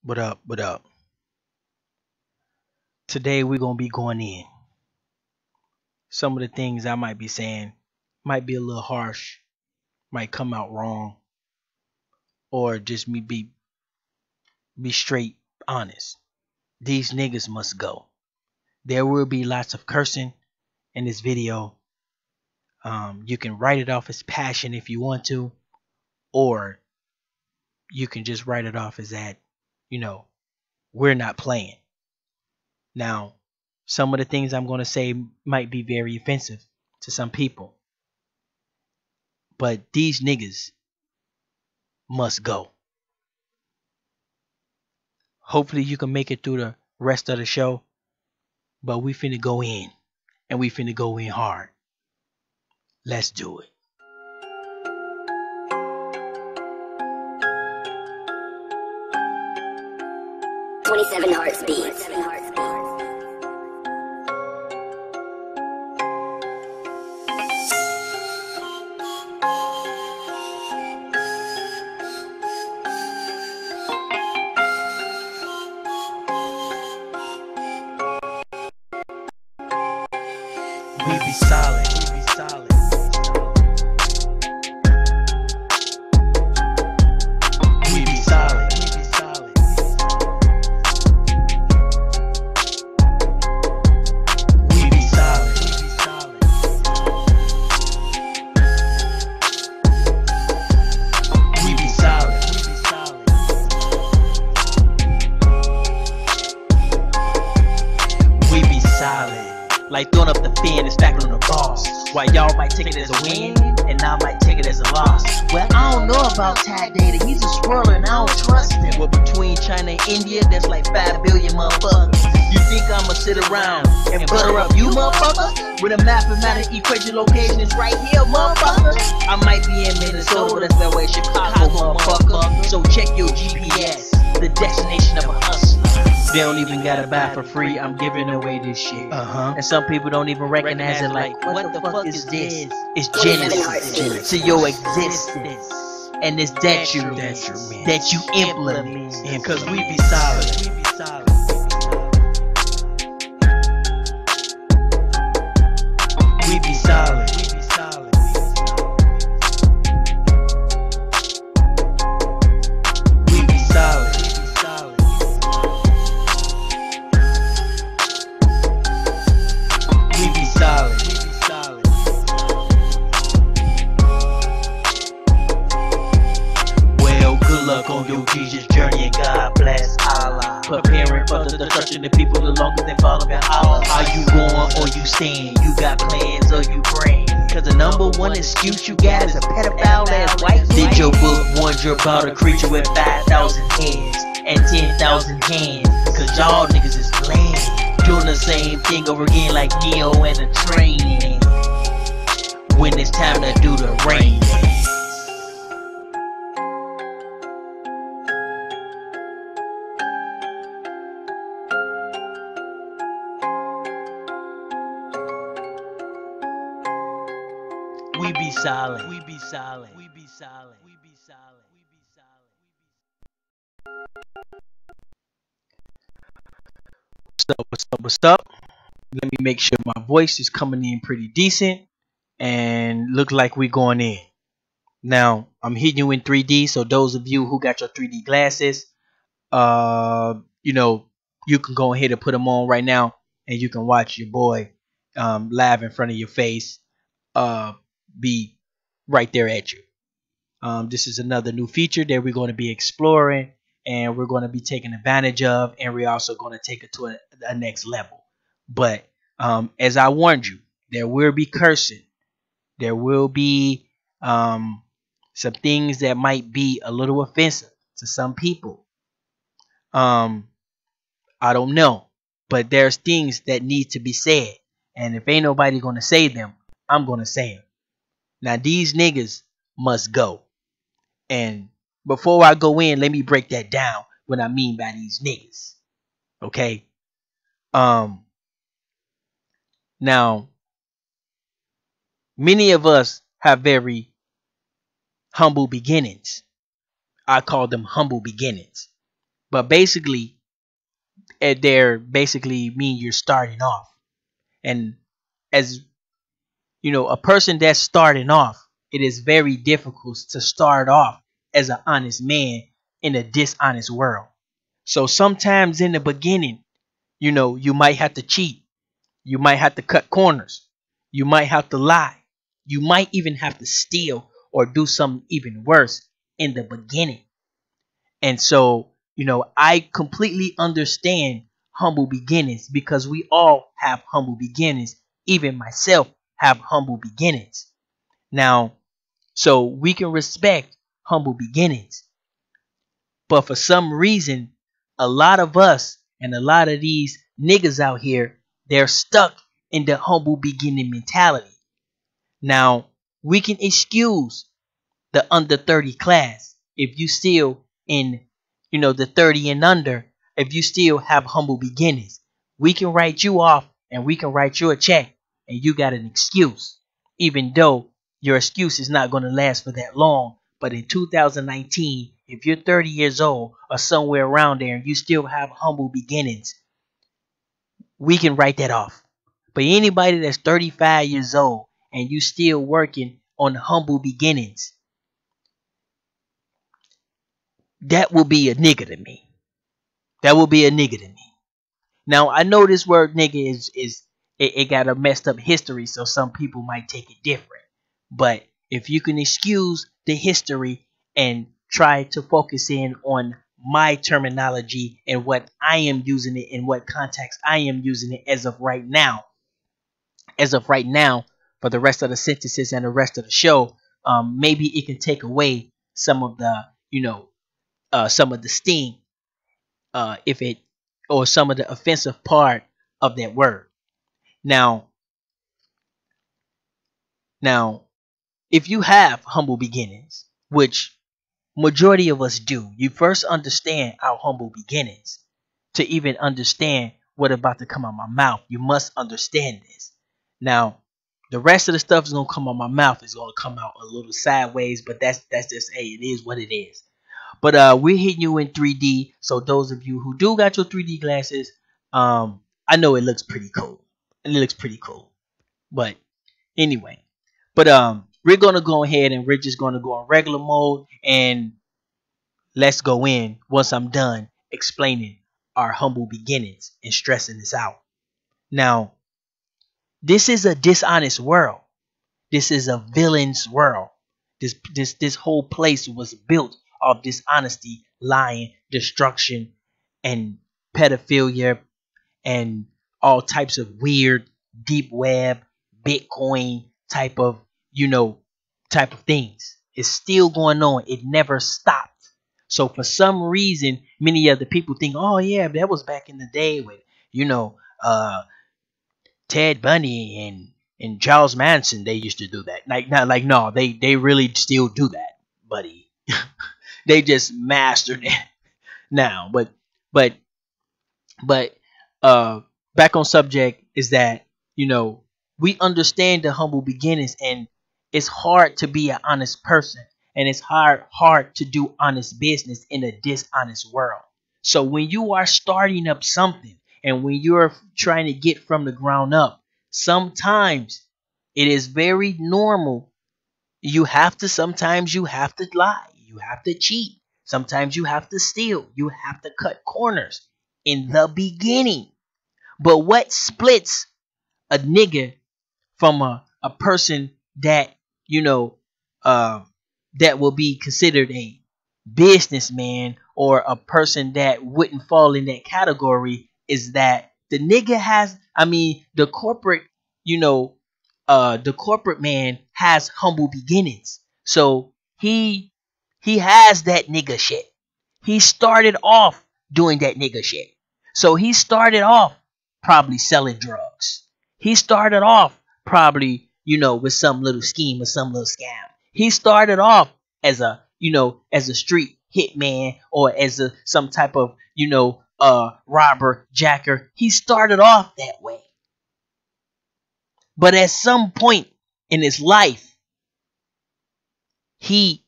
What up? What up? Today we're gonna be going in. Some of the things I might be saying might be a little harsh, might come out wrong, or just me be straight honest. These niggas must go. There will be lots of cursing in this video. You can write it off as passion if you want to, or you can just write it off as that, you know, we're not playing. Now, some of the things I'm gonna say might be very offensive to some people. But these niggas must go. Hopefully you can make it through the rest of the show. But we finna go in. And we finna go in hard. Let's do it. 27 Hearts Beats. We be solid. We be solid. We be solid. We be solid. We be solid. We be solid. We be solid. We be solid. We be solid. Like throwing up the fin and stacking on the boss. While y'all might take it as a win, and I might take it as a loss. Well, I don't know about Tad Data, he's a swirler and I don't trust him. Well, between China and India, there's like 5 billion motherfuckers. You think I'ma sit around and butter up you motherfuckers? With a mathematical equation location is right here, motherfucker. I might be in Minnesota, that's that way Chicago, motherfucker. So check your GPS, the destination of a hustler. They don't even gotta buy for free, I'm giving away this shit. And some people don't even recognize it like, what the fuck is this? It's genesis to your existence. And it's that you implement. Cause we be solid. We be solid. We be solid. We be solid. We be solid. We be solid. We be solid. Well, good luck on your Jesus journey and God bless Allah. Preparing for the destruction of people the longer they following Allah. Are you going or you staying? You got plans or you praying? Cause the number one excuse you got is a pedophile ass white. Did your book warn you about a creature with 5,000 heads and 10,000 hands? Cause y'all niggas is lame. Doing the same thing over again like Neo and the train. When it's time to do the rain. We be solid. We be solid. We be solid. We be solid. We be solid. What's up? What's up? What's up? Let me make sure my voice is coming in pretty decent and look like we're going in. Now, I'm hitting you in 3D, so those of you who got your 3D glasses, you know, you can go ahead and put them on right now and you can watch your boy live in front of your face be right there at you. This is another new feature that we're going to be exploring and we're going to be taking advantage of, and we're also going to take it to a next level. But as I warned you, there will be cursing. There will be some things that might be a little offensive to some people. I don't know, but there's things that need to be said, and if ain't nobody going to say them, I'm going to say them. Now these niggas must go. And before I go in, let me break that down. What I mean by these niggas. Okay. Now, many of us have very humble beginnings. I call them humble beginnings. But basically, they're basically mean you're starting off. And as you know, a person that's starting off, it is very difficult to start off as an honest man in a dishonest world. So sometimes in the beginning, you know, you might have to cheat. You might have to cut corners. You might have to lie. You might even have to steal or do something even worse in the beginning. And so, you know, I completely understand humble beginnings because we all have humble beginnings. Even myself have humble beginnings. Now, so we can respect humble beginnings. But for some reason, a lot of us and a lot of these niggas out here, they're stuck in the humble beginning mentality. Now, we can excuse the under 30 class if you still in, you know, the 30 and under, if you still have humble beginnings. We can write you off and we can write you a check and you got an excuse, even though your excuse is not going to last for that long. But in 2019, if you're 30 years old or somewhere around there and you still have humble beginnings, we can write that off. But anybody that's 35 years old and you still working on humble beginnings, that will be a nigga to me. That will be a nigga to me. Now I know this word nigga it got a messed up history, so some people might take it different. But if you can excuse the history and try to focus in on my terminology and what I am using it in what context I am using it as of right now, for the rest of the sentences and the rest of the show, maybe it can take away some of the, you know, some of the sting, if it, or some of the offensive part of that word. Now, now, if you have humble beginnings, which majority of us do, you first understand our humble beginnings. To even understand what about to come out my mouth, you must understand this. Now, the rest of the stuff is gonna come out my mouth is gonna come out a little sideways, but that's just, hey, it is what it is. But we're hitting you in 3D. So those of you who do got your 3D glasses, I know it looks pretty cool. It looks pretty cool. But anyway, but we're gonna go ahead and we're just gonna go on regular mode and let's go in once I'm done explaining our humble beginnings and stressing this out. Now, this is a dishonest world. This is a villain's world. This whole place was built of dishonesty, lying, destruction, and pedophilia, and all types of weird deep web, Bitcoin type of, you know, type of things. It's still going on. It never stopped. So for some reason, many other people think, oh yeah, that was back in the day with, you know, Ted Bundy and Charles Manson. They used to do that. Like not like no, they really still do that, buddy. They just mastered it now. But but back on subject is that, you know, we understand the humble beginnings, and it's hard to be an honest person, and it's hard to do honest business in a dishonest world. So when you are starting up something and when you're trying to get from the ground up, sometimes it is very normal. Sometimes you have to lie, you have to cheat, sometimes you have to steal, you have to cut corners in the beginning. But what splits a nigga from a person that, you know, uh, that will be considered a businessman or a person that wouldn't fall in that category is that the nigga has, I mean, the corporate, you know, the corporate man has humble beginnings. So he has that nigga shit. He started off doing that nigga shit. So he started off probably selling drugs. He started off probably, you know, with some little scheme or some little scam. He started off as a, you know, as a street hitman or as a some type of, you know, robber, jacker. He started off that way. But at some point in his life, he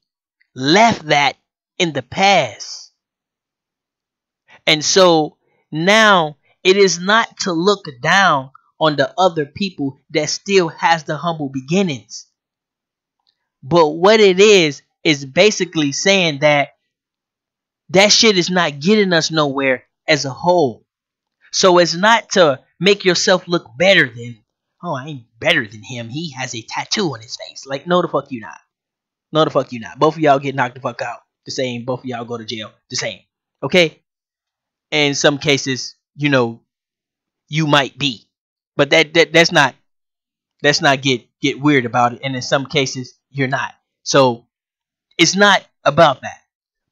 left that in the past And so now it is not to look down on the other people that still has the humble beginnings. But what it is basically saying that that shit is not getting us nowhere as a whole. So it's not to make yourself look better than, oh, I ain't better than him. He has a tattoo on his face. Like, no, the fuck you not. No, the fuck you not. Both of y'all get knocked the fuck out the same. Both of y'all go to jail the same. Okay? In some cases, you might be. But that's not get weird about it. And in some cases, you're not. So it's not about that.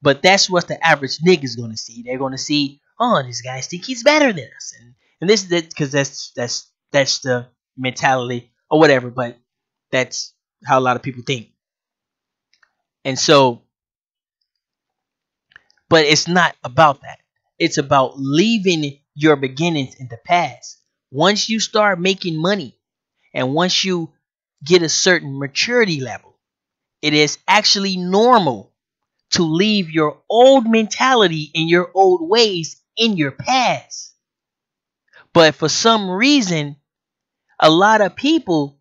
But that's what the average nigga's gonna see. They're gonna see, oh, this guy think he's better than us, and this is it, because that's the mentality or whatever. But that's how a lot of people think. And so, but it's not about that. It's about leaving your beginnings in the past. Once you start making money, and once you get a certain maturity level, it is actually normal to leave your old mentality and your old ways in your past. But for some reason, a lot of people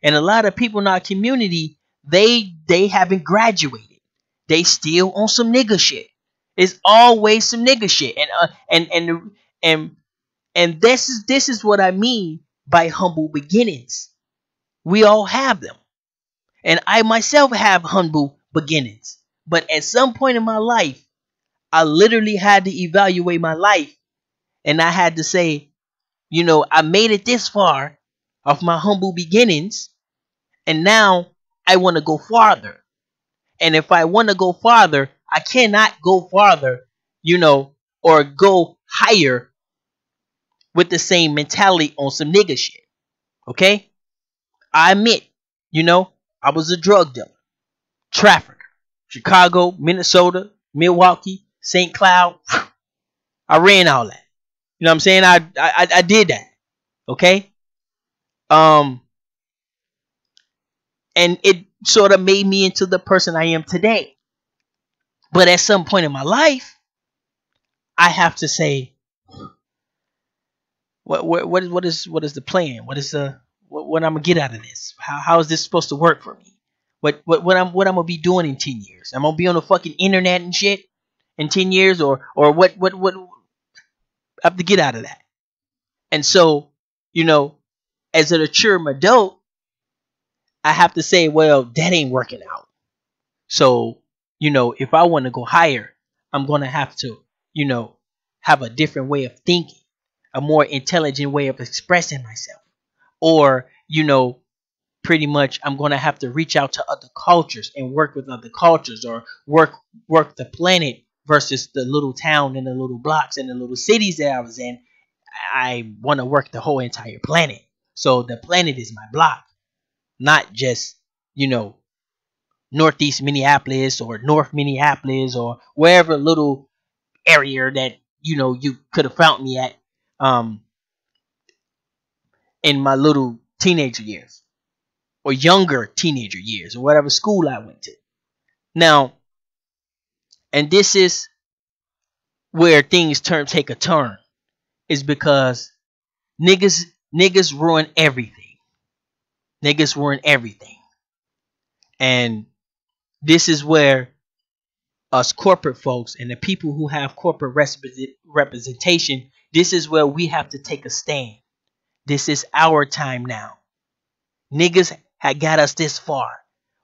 in our community, they haven't graduated. They still on some nigga shit. It's always some nigga shit. And this is what I mean by humble beginnings. We all have them. And I myself have humble beginnings. But at some point in my life, I literally had to evaluate my life. And I had to say, I made it this far of my humble beginnings. And now I want to go farther. And if I want to go farther, I cannot go farther, or go higher with the same mentality on some nigga shit. Okay? I admit, I was a drug dealer, trafficker. Chicago, Minnesota, Milwaukee, St. Cloud. I ran all that. You know what I'm saying? I did that. Okay? And it sort of made me into the person I am today. But at some point in my life, I have to say, what is the plan? What I'm gonna get out of this? How is this supposed to work for me? What I'm gonna be doing in 10 years? I'm gonna be on the fucking internet and shit in 10 years, or what I have to get out of that. And so, as a mature adult, I have to say, well, that ain't working out. So, if I want to go higher, I'm gonna have to, have a different way of thinking, a more intelligent way of expressing myself. Or, pretty much I'm going to have to reach out to other cultures and work with other cultures, or work the planet versus the little town and the little blocks and the little cities that I was in. I want to work the whole entire planet. So the planet is my block, not just, Northeast Minneapolis or North Minneapolis or wherever little area that, you could have found me at in my little teenager years. Or younger teenager years, or whatever school I went to. Now, and this is where things take a turn, is because niggas ruin everything. Niggas ruin everything. And this is where us corporate folks and the people who have corporate representation, this is where we have to take a stand. This is our time now. Niggas had got us this far.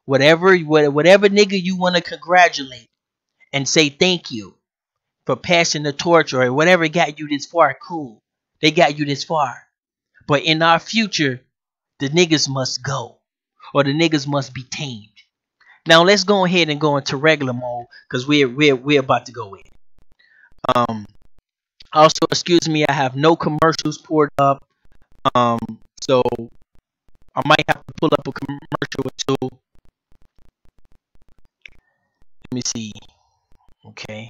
Whatever nigga you want to congratulate and say thank you for passing the torch, or whatever got you this far, cool. They got you this far. But in our future, the niggas must go, or the niggas must be tamed. Now let's go ahead and go into regular mode, because we're about to go in. Also, excuse me, I have no commercials poured up. So I might have to pull up a commercial or two. Let me see. Okay.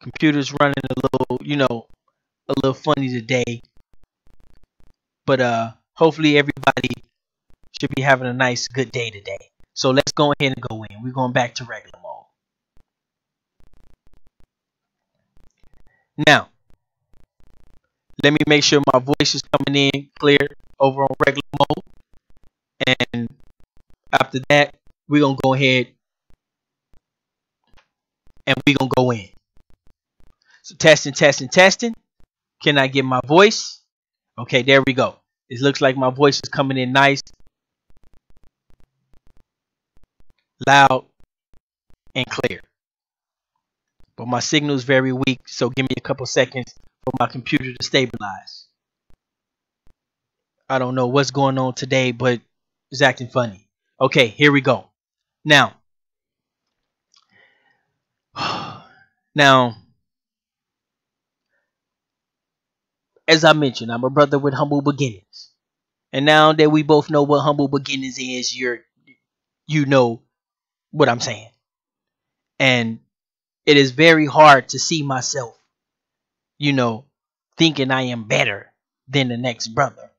Computer's running a little funny today. But hopefully everybody should be having a nice, good day today. So let's go ahead and go in. We're going back to regular mode. Now, let me make sure my voice is coming in clear over on regular mode. And after that, we're going to go ahead and we're going to go in. So testing, testing, testing. Can I get my voice? Okay, there we go. It looks like my voice is coming in nice, loud, and clear. But my signal is very weak, so give me a couple seconds for my computer to stabilize. I don't know what's going on today, but it's acting funny. Okay, here we go. Now, as I mentioned, I'm a brother with humble beginnings. And now that we both know what humble beginnings is, you know what I'm saying. And it is very hard to see myself, thinking I am better than the next brother,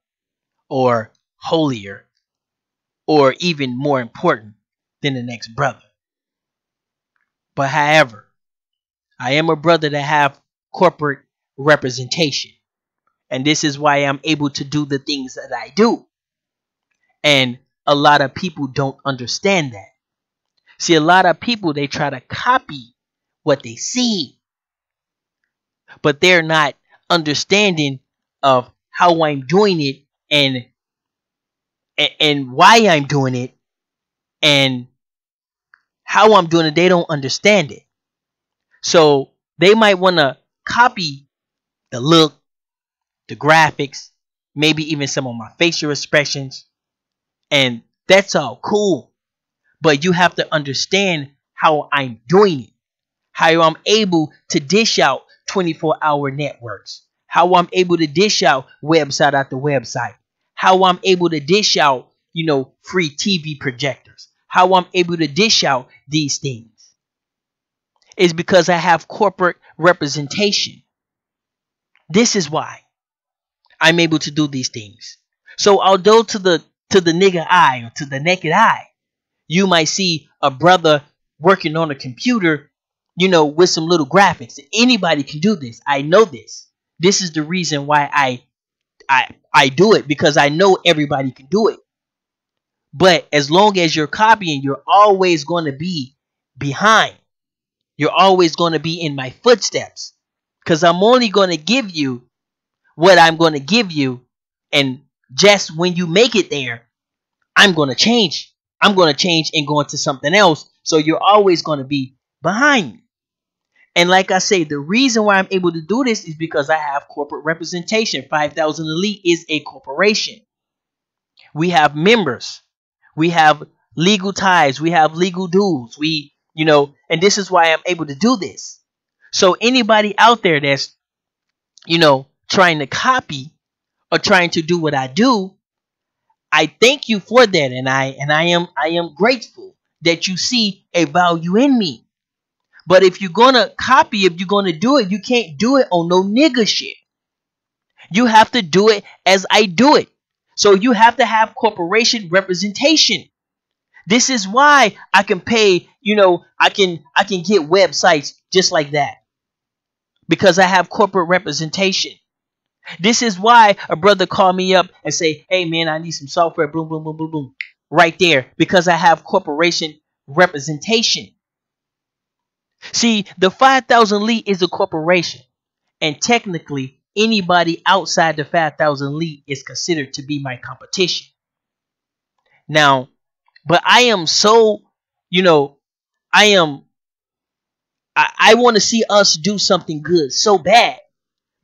or holier, or even more important than the next brother. But however, I am a brother that have corporate representation. And this is why I'm able to do the things that I do. And a lot of people don't understand that. See, a lot of people, they try to copy what they see, but they're not understanding of how I'm doing it and why I'm doing it and how I'm doing it. They don't understand it. So they might want to copy the look, the graphics, maybe even some of my facial expressions. And that's all cool. But you have to understand how I'm doing it. How I'm able to dish out 24-hour networks. How I'm able to dish out website after website. How I'm able to dish out, free TV projectors. How I'm able to dish out these things is because I have corporate representation. This is why I'm able to do these things. So although to the nigger eye, or to the naked eye, you might see a brother working on a computer, with some little graphics. Anybody can do this. I know this. This is the reason why I do it, because I know everybody can do it. But as long as you're copying, you're always going to be behind. You're always going to be in my footsteps, because I'm only going to give you what I'm going to give you. And just when you make it there, I'm going to change. I'm going to change and go into something else. So you're always going to be behind me. And like I say, the reason why I'm able to do this is because I have corporate representation. 5000 Elite is a corporation. We have members. We have legal ties. We have legal dues. And this is why I'm able to do this. So anybody out there that's, trying to copy or trying to do what I do, I thank you for that. And I am grateful that you see a value in me. But if you're going to copy, if you're going to do it, you can't do it on no nigga shit. You have to do it as I do it. So you have to have corporation representation. This is why I can pay, I can get websites just like that, because I have corporate representation. This is why a brother called me up and say, hey man, I need some software, boom, boom, boom, boom, boom, right there, because I have corporation representation. See, the 5000 Elite is a corporation, and technically anybody outside the 5000 Elite is considered to be my competition. Now, but I am so, I want to see us do something good so bad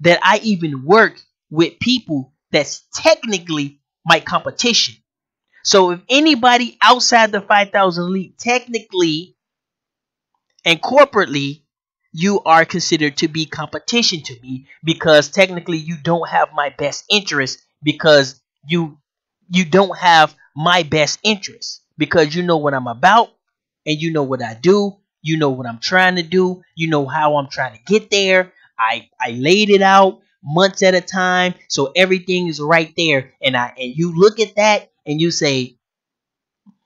that I even work with people that's technically my competition. So if anybody outside the 5000 Elite, technically and corporately, you are considered to be competition to me, because technically you don't have my best interest, because you don't have my best interest, because you know what I'm about and you know what I do. You know what I'm trying to do. You know how I'm trying to get there. I laid it out months at a time, so everything is right there. And you look at that and you say,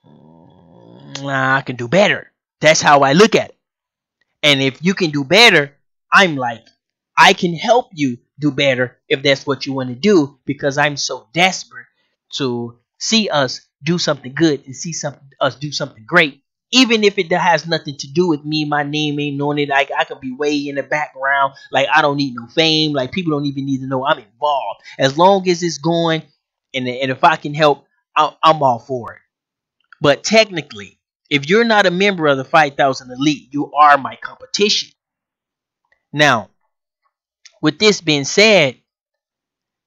I can do better. That's how I look at it. And if you can do better, I'm like, I can help you do better if that's what you want to do, because I'm so desperate to see us do something good and see us do something great. Even if it has nothing to do with me, my name ain't known it. Like, I could be way in the background. Like, I don't need no fame. Like, people don't even need to know I'm involved. As long as it's going, and if I can help, I'm all for it. But technically, if you're not a member of the 5,000 Elite, you are my competition. Now, with this being said,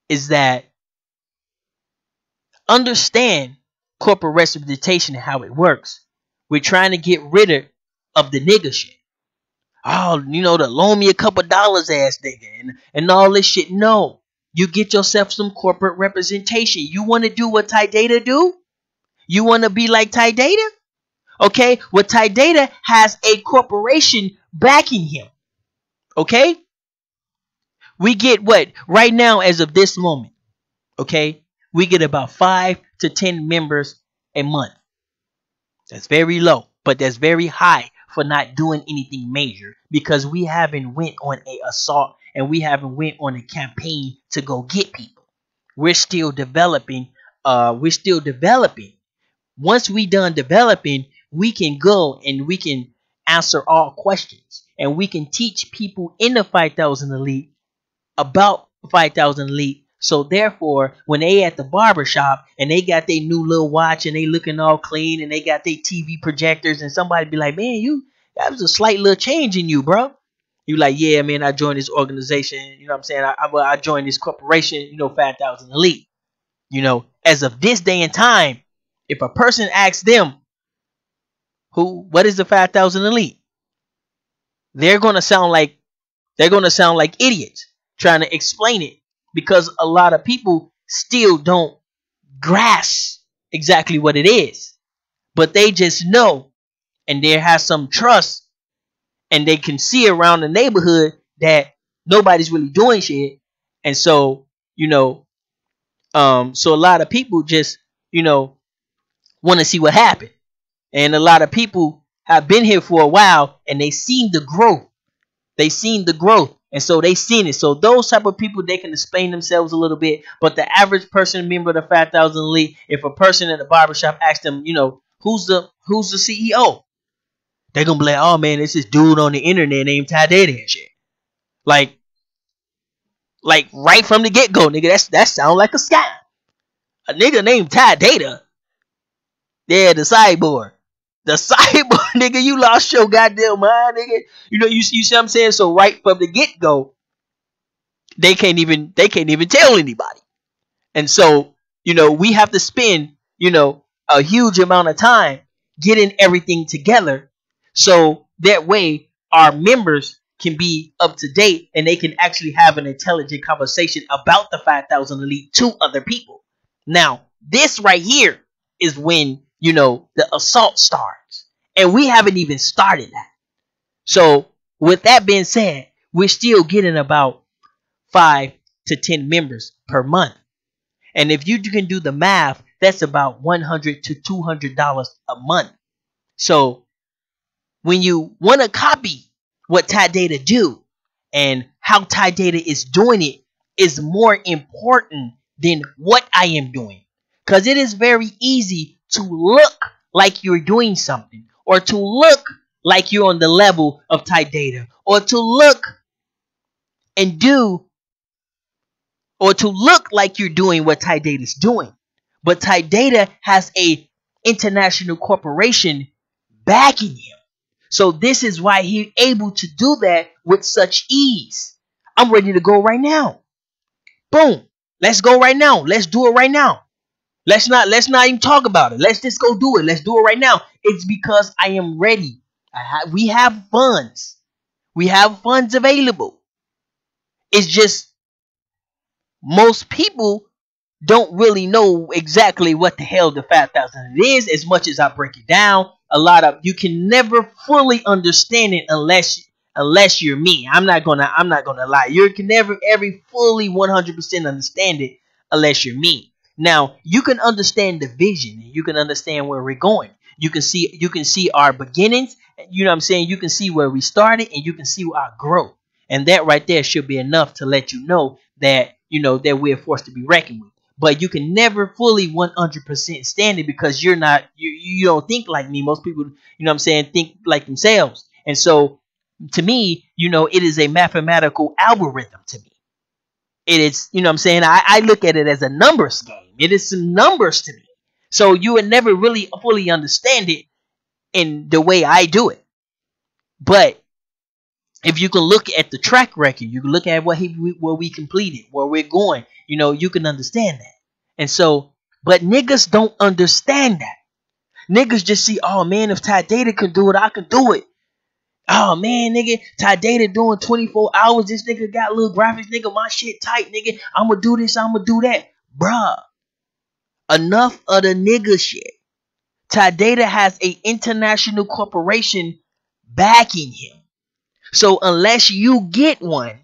is that understand corporate representation and how it works. We're trying to get rid of the nigga shit. Oh, the loan me a couple dollars ass nigga and all this shit. No, you get yourself some corporate representation. You want to do what Ty Data do? You want to be like Ty Data? Okay, well, Ty Data has a corporation backing him. Okay, we get what right now, as of this moment. Okay, we get about 5 to 10 members a month. That's very low, but that's very high for not doing anything major, because we haven't went on a assault and we haven't went on a campaign to go get people. We're still developing. Once we done developing, we can go and we can answer all questions, and we can teach people in the 5,000 Elite about 5,000 Elite. So therefore, when they at the barbershop and they got their new little watch and they looking all clean and they got their TV projectors, and somebody be like, man, that was a slight little change in you, bro. You like, yeah, man, I joined this organization. You know what I'm saying? I joined this corporation, 5,000 Elite. As of this day and time, if a person asks them, what is the 5,000 Elite? They're going to sound like idiots trying to explain it, because a lot of people still don't grasp exactly what it is, but they just know, and there has some trust, and they can see around the neighborhood that nobody's really doing shit. And so, so a lot of people just, want to see what happened. And a lot of people have been here for a while and they seen the growth. And so they seen it. So those type of people, they can explain themselves a little bit. But the average person, member of the 5,000 Elite, if a person in the barbershop asks them, who's the CEO? They're going to be like, oh man, it's this dude on the internet named Ty Data and shit. Like right from the get-go, nigga, that sound like a scam. A nigga named Ty Data. Yeah, the cyborg. The cyborg, nigga, you lost your goddamn mind, nigga. You see what I'm saying? So right from the get-go, they can't even tell anybody. And so, we have to spend, a huge amount of time getting everything together, so that way our members can be up to date and they can actually have an intelligent conversation about the 5,000 Elite to other people. Now, this right here is when, the assault starts. And we haven't even started that. So with that being said, we're still getting about 5 to 10 members per month. And if you can do the math, that's about $100 to $200 a month. So when you want to copy what Ty Data do and how Ty Data is doing it, is more important than what I am doing. Because it is very easy to look like you're doing something, or to look like you're on the level of Ty Data, or to look and do, or to look like you're doing what Ty Data is doing. But Ty Data has a international corporation backing him. So this is why he's able to do that with such ease. I'm ready to go right now. Boom. Let's go right now. Let's do it right now. Let's not even talk about it. Let's just go do it. Let's do it right now. It's because I am ready. We have funds. We have funds available. It's just most people don't really know exactly what the hell the 5,000 is. As much as I break it down, you can never fully understand it unless you're me. I'm not gonna lie. You can never fully 100% understand it unless you're me. Now, you can understand the vision and you can understand where we're going. You can see our beginnings. You know what I'm saying? You can see where we started and you can see our growth. And that right there should be enough to let you know that, that we're forced to be reckoned with. But you can never fully 100% stand it, because you're not, you don't think like me. Most people, think like themselves. And so to me, it is a mathematical algorithm to me. It is, I look at it as a numbers game. It is some numbers to me. So you would never really fully understand it in the way I do it. But if you can look at the track record, you can look at what we completed, where we're going, you can understand that. And so, but niggas don't understand that. Niggas just see, oh man, if Ty Data can do it, I can do it. Oh man, nigga, Ty Data doing 24 hours. This nigga got little graphics, nigga. My shit tight, nigga. I'ma do this, I'ma do that. Bruh. Enough of the nigga shit. Ty Data has an international corporation backing him. So unless you get one,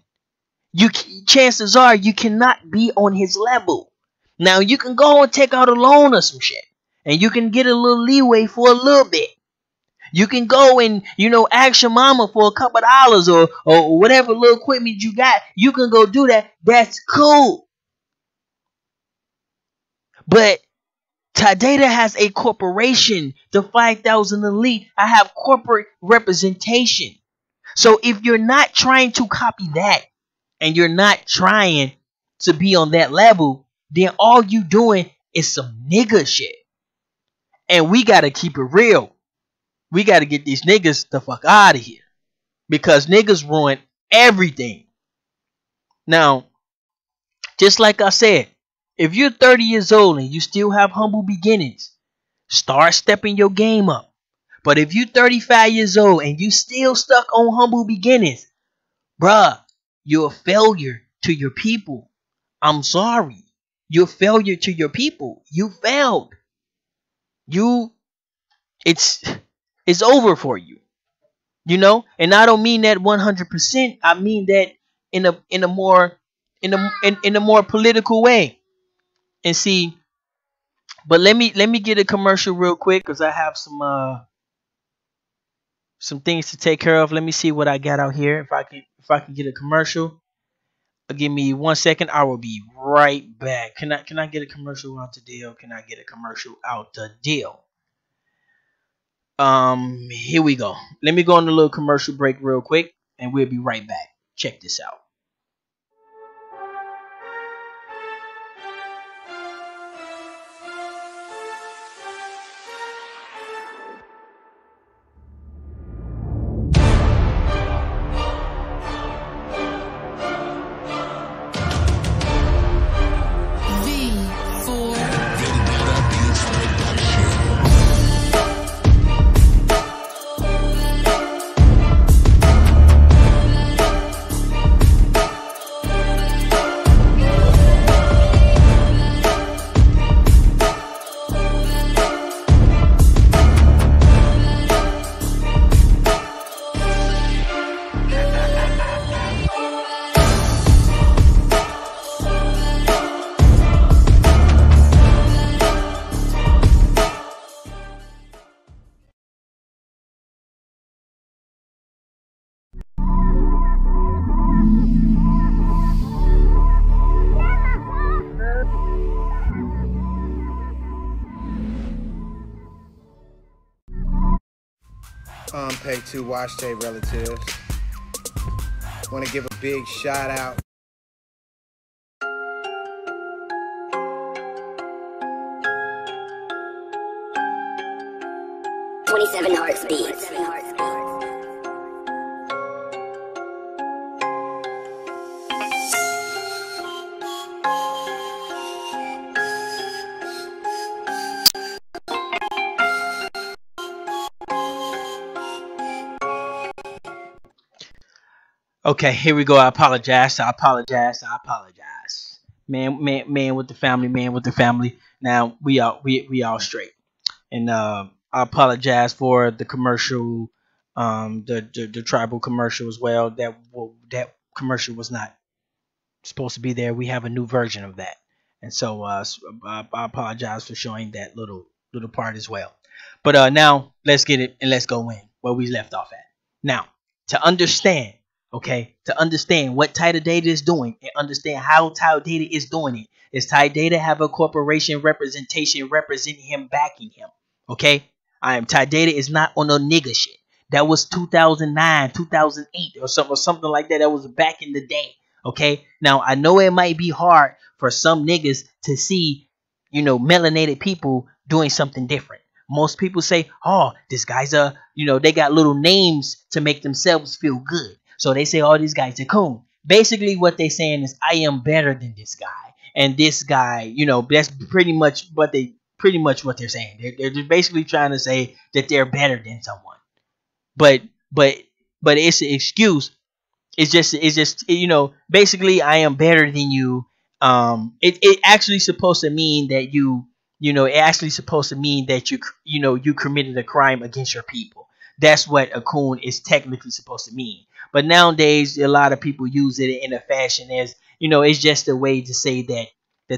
chances are you cannot be on his level. Now you can go and take out a loan or some shit, and you can get a little leeway for a little bit. You can go and, ask your mama for a couple dollars or whatever little equipment you got. You can go do that. That's cool. But Ty Data has a corporation, the 5,000 Elite. I have corporate representation. So if you're not trying to copy that, and you're not trying to be on that level, then all you doing is some nigga shit. And we got to keep it real. We got to get these niggas the fuck out of here, because niggas ruin everything. Now, just like I said, if you're 30 years old and you still have humble beginnings, start stepping your game up. But if you're 35 years old and you still stuck on humble beginnings, bruh, you're a failure to your people. I'm sorry. You're a failure to your people. You failed. It's over for you. And I don't mean that 100%. I mean that in a more political way. And see, but let me get a commercial real quick, because I have some things to take care of. Let me see what I got out here. If I can get a commercial, give me 1 second. I will be right back. Can I get a commercial out the deal? Can I get a commercial out the deal? Here we go. Let me go on a little commercial break real quick, and we'll be right back. Check this out. Pay to Wash Day relatives. Want to give a big shout out. "27 Hearts Beats." Okay, here we go. I apologize. Man with the family. Now we all straight. And I apologize for the commercial, the tribal commercial as well. That commercial was not supposed to be there. We have a new version of that, and so I apologize for showing that little part as well. But now let's get it and let's go in where we left off at. Now, to understand Okay, to understand what Tidal Data is doing and understand how Tidal Data is doing it. Is Tidal Data have a corporation representation representing him, backing him? Okay, Tidal Data is not on no nigga shit. That was 2009, 2008, or something like that. That was back in the day. Okay, now I know it might be hard for some niggas to see, melanated people doing something different. Most people say, oh, this guy's they got little names to make themselves feel good. So they say, oh, these guys are coon. Basically, what they're saying is, I am better than this guy. And this guy, that's pretty much what they're saying. They're just basically trying to say that they're better than someone. But it's an excuse. It's just basically, I am better than you. It actually supposed to mean that it actually supposed to mean that you committed a crime against your people. That's what a coon is technically supposed to mean. But nowadays, a lot of people use it in a fashion as, it's just a way to say that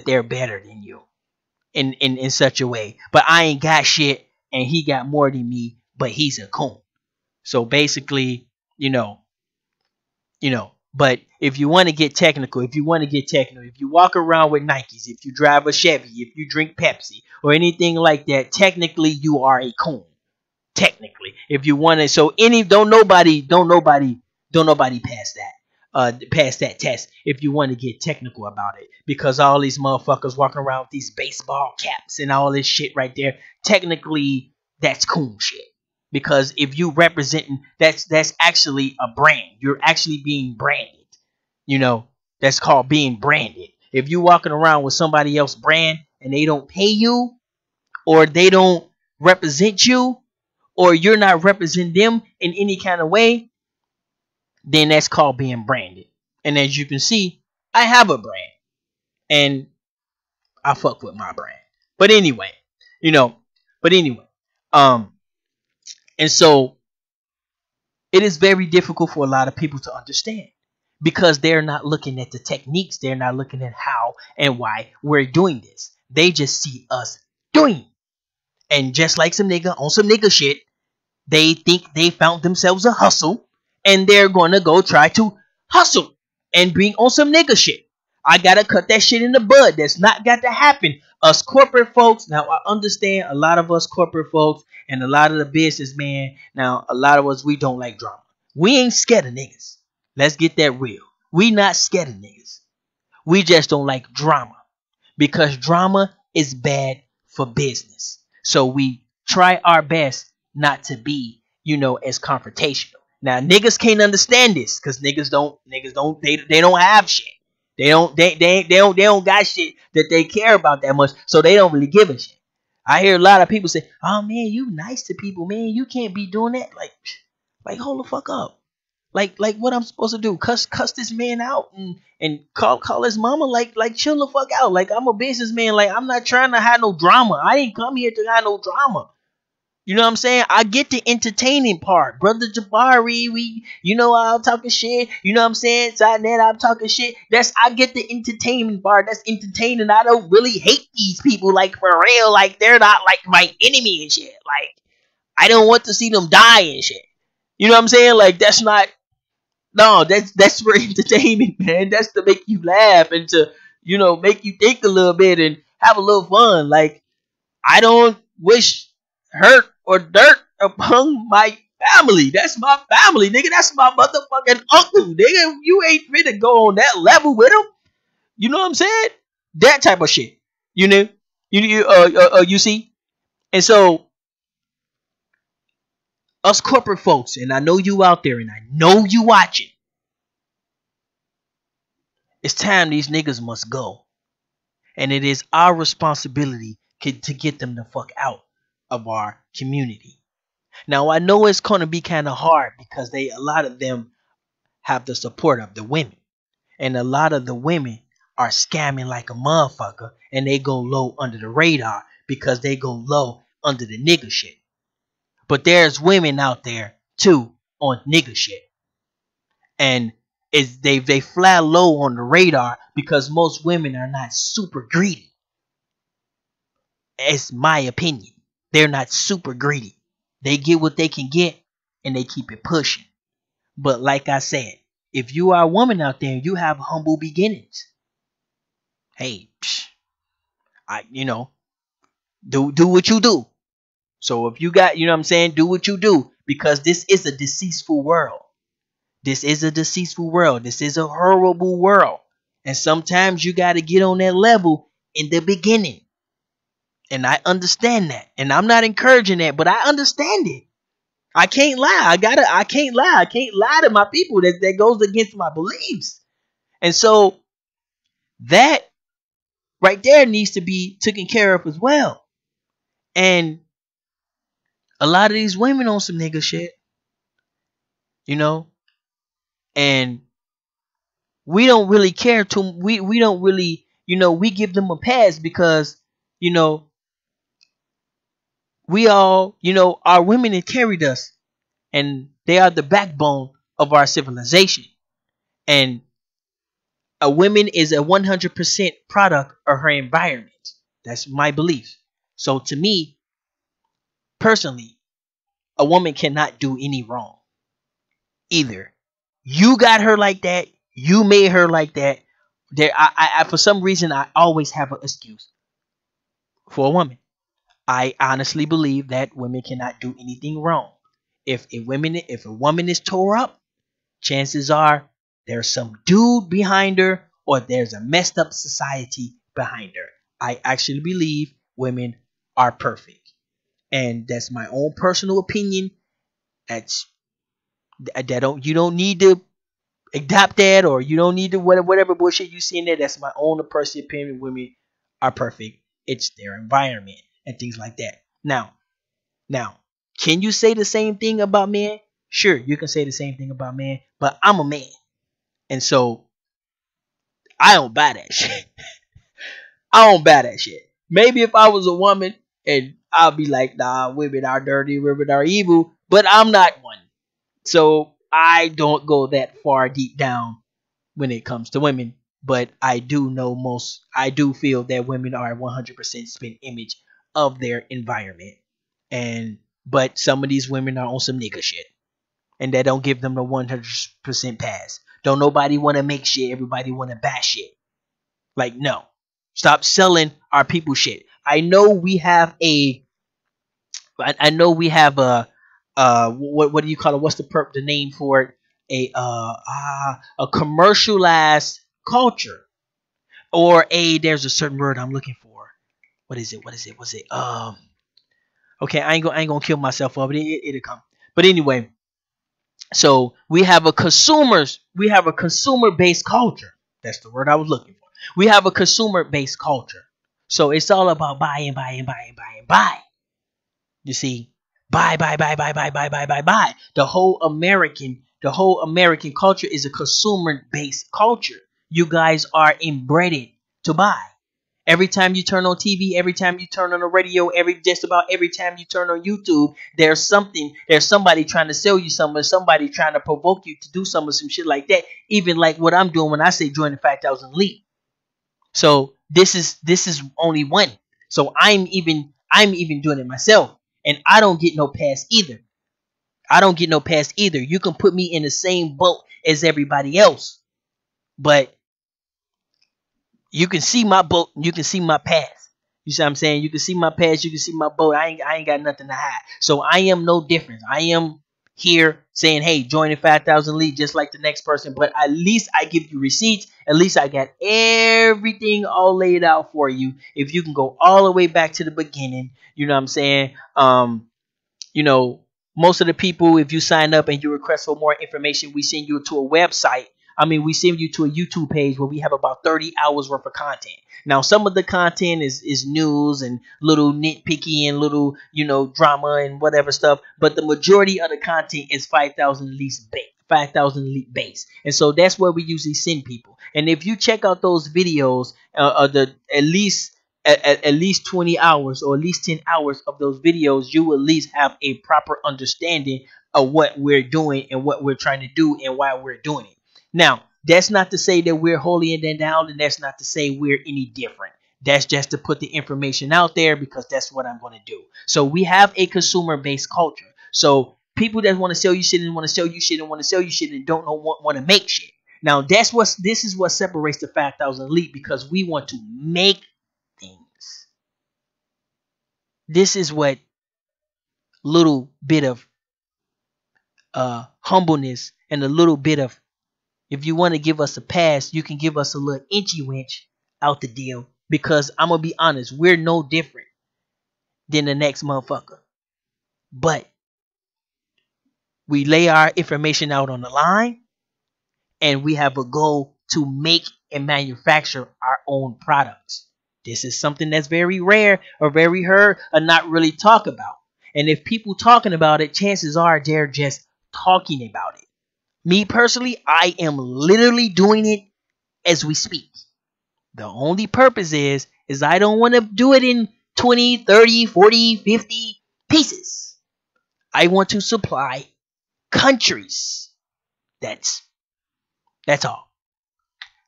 they're better than you in such a way. But I ain't got shit and he got more than me, but he's a coon. So basically, but if you want to get technical, if you walk around with Nikes, if you drive a Chevy, if you drink Pepsi or anything like that, technically you are a coon. Technically, if you want to, so don't nobody pass that test if you want to get technical about it, because all these motherfuckers walking around with these baseball caps and all this shit right there, technically that's coon shit. Because if you representing, that's actually a brand. You're actually being branded. That's called being branded. If you walking around with somebody else's brand and they don't pay you, or they don't represent you, or you're not representing them in any kind of way, then that's called being branded. And as you can see, I have a brand. And I fuck with my brand. But anyway, and so it is very difficult for a lot of people to understand, because they're not looking at the techniques. They're not looking at how and why we're doing this. They just see us doing it. And just like some nigga on some nigga shit, they think they found themselves a hustle, and they're gonna go try to hustle and bring on some nigga shit. I gotta cut that shit in the bud. That's not got to happen. Us corporate folks, now I understand a lot of us corporate folks and a lot of the businessmen, now a lot of us, we don't like drama. We ain't scared of niggas. Let's get that real. We not scared of niggas. We just don't like drama, because drama is bad for business. So we try our best not to be, as confrontational. Now niggas can't understand this, because niggas don't have shit. They don't got shit that they care about that much, so they don't really give a shit. I hear a lot of people say, "Oh man, you nice to people, man. You can't be doing that." Like hold the fuck up. Like what I'm supposed to do? Cuss this man out and call his mama? Like chill the fuck out. Like, I'm a businessman. Like, I'm not trying to have no drama. I didn't come here to have no drama. You know what I'm saying? I get the entertaining part. Brother Jabari, I'm talking shit. You know what I'm saying? Sidnet, I'm talking shit. I get the entertainment part. That's entertaining. I don't really hate these people, like, for real. Like, they're not, like, my enemy and shit. Like, I don't want to see them die and shit. You know what I'm saying? Like, that's for entertainment, man. That's to make you laugh and to, make you think a little bit and have a little fun. Like, I don't wish hurt or dirt upon my family. That's my family, nigga. That's my motherfucking uncle, nigga. You ain't finna go on that level with him. You know what I'm saying? That type of shit. You see? And so, us corporate folks, and I know you out there, and I know you watching, it's time these niggas must go. And it is our responsibility to get them the fuck out of our community. Now, I know it's going to be kind of hard, because a lot of them have the support of the women. And a lot of the women are scamming like a motherfucker, and they go low under the radar because they go low under the nigga shit. But there's women out there too on nigga shit. And they fly low on the radar because most women are not super greedy. It's my opinion. They're not super greedy. They get what they can get and they keep it pushing. But like I said, if you are a woman out there and you have humble beginnings, hey, do what you do. So if you got, you know what I'm saying, do what you do, because this is a deceitful world. This is a deceitful world. This is a horrible world. And sometimes you got to get on that level in the beginning. And I understand that. And I'm not encouraging that, but I understand it. I can't lie. I can't lie. I can't lie to my people. That goes against my beliefs. And so that right there needs to be taken care of as well. And a lot of these women on some nigga shit, you know, and we don't really care to, we don't really, we give them a pass because, we all, our women have carried us, and they are the backbone of our civilization. And a woman is a 100% product of her environment. That's my belief. So to me, personally, a woman cannot do any wrong. Either you got her like that, you made her like that. I for some reason, I always have an excuse for a woman. I honestly believe that women cannot do anything wrong. If a woman is tore up, chances are there's some dude behind her, or there's a messed up society behind her. I actually believe women are perfect, and that's my own personal opinion. You don't need to adopt that, or you don't need to whatever bullshit you see in there. That's my own personal opinion. Women are perfect. It's their environment and things like that. Now, can you say the same thing about men? Sure, you can say the same thing about men, but I'm a man, and so I don't buy that shit. I don't buy that shit. Maybe if I was a woman, and I'll be like, nah, women are dirty, women are evil, but I'm not one. So I don't go that far deep down when it comes to women. But I do feel that women are 100% spin image of their environment. But some of these women are on some nigga shit, and that don't give them the 100% pass. Don't nobody want to make shit. Everybody want to bash shit. Like, no. Stop selling our people shit. I know we have a what do you call it? What's the name for it? A commercialized culture, or there's a certain word I'm looking for. What is it? Okay, I ain't gonna kill myself over it. It'll come. But anyway, so we have a consumer-based culture. That's the word I was looking for. We have a consumer-based culture. So it's all about buy. You see, buy. The whole American culture is a consumer-based culture. You guys are inbred to buy. Every time you turn on TV, every time you turn on the radio, just about every time you turn on YouTube, there's somebody trying to sell you something, somebody trying to provoke you to do some shit like that. Even like what I'm doing when I say join the 5,000 Elite. So this is only one. So I'm even doing it myself, and I don't get no pass either. You can put me in the same boat as everybody else, but you can see my boat, you can see my path. You see what I'm saying? You can see my path, you can see my boat. I ain't got nothing to hide. So I am no different. I am here saying, hey, join the 5,000 Elite just like the next person. But at least I give you receipts. At least I got everything all laid out for you. If you can go all the way back to the beginning, you know what I'm saying? Most of the people, if you sign up and you request for more information, we send you to a website. We send you to a YouTube page where we have about 30 hours worth of content. Now, some of the content is news and little nitpicky and little, drama and whatever stuff. But the majority of the content is 5,000 Elite base. And so that's where we usually send people. And if you check out those videos, at least 20 hours or at least 10 hours of those videos, you will at least have a proper understanding of what we're doing and what we're trying to do and why we're doing it. Now, that's not to say that we're holier than thou, and that's not to say we're any different. That's just to put the information out there because that's what I'm going to do. So we have a consumer-based culture. So People that want to sell you shit and want to sell you shit and want to sell you shit and don't know want to make shit. Now this is what separates the 5,000 elite, because we want to make things. This is what little bit of humbleness and a little bit of, if you want to give us a pass, you can give us a little inchy winch out the deal, because I'm gonna be honest, we're no different than the next motherfucker. But we lay our information out on the line, and we have a goal to make and manufacture our own products. This is something that's very rare or very heard or not really talked about. And if people talking about it, chances are they're just talking about it. Me personally, I am literally doing it as we speak. The only purpose is I don't want to do it in 20, 30, 40, 50 pieces. I want to supply countries. That's all.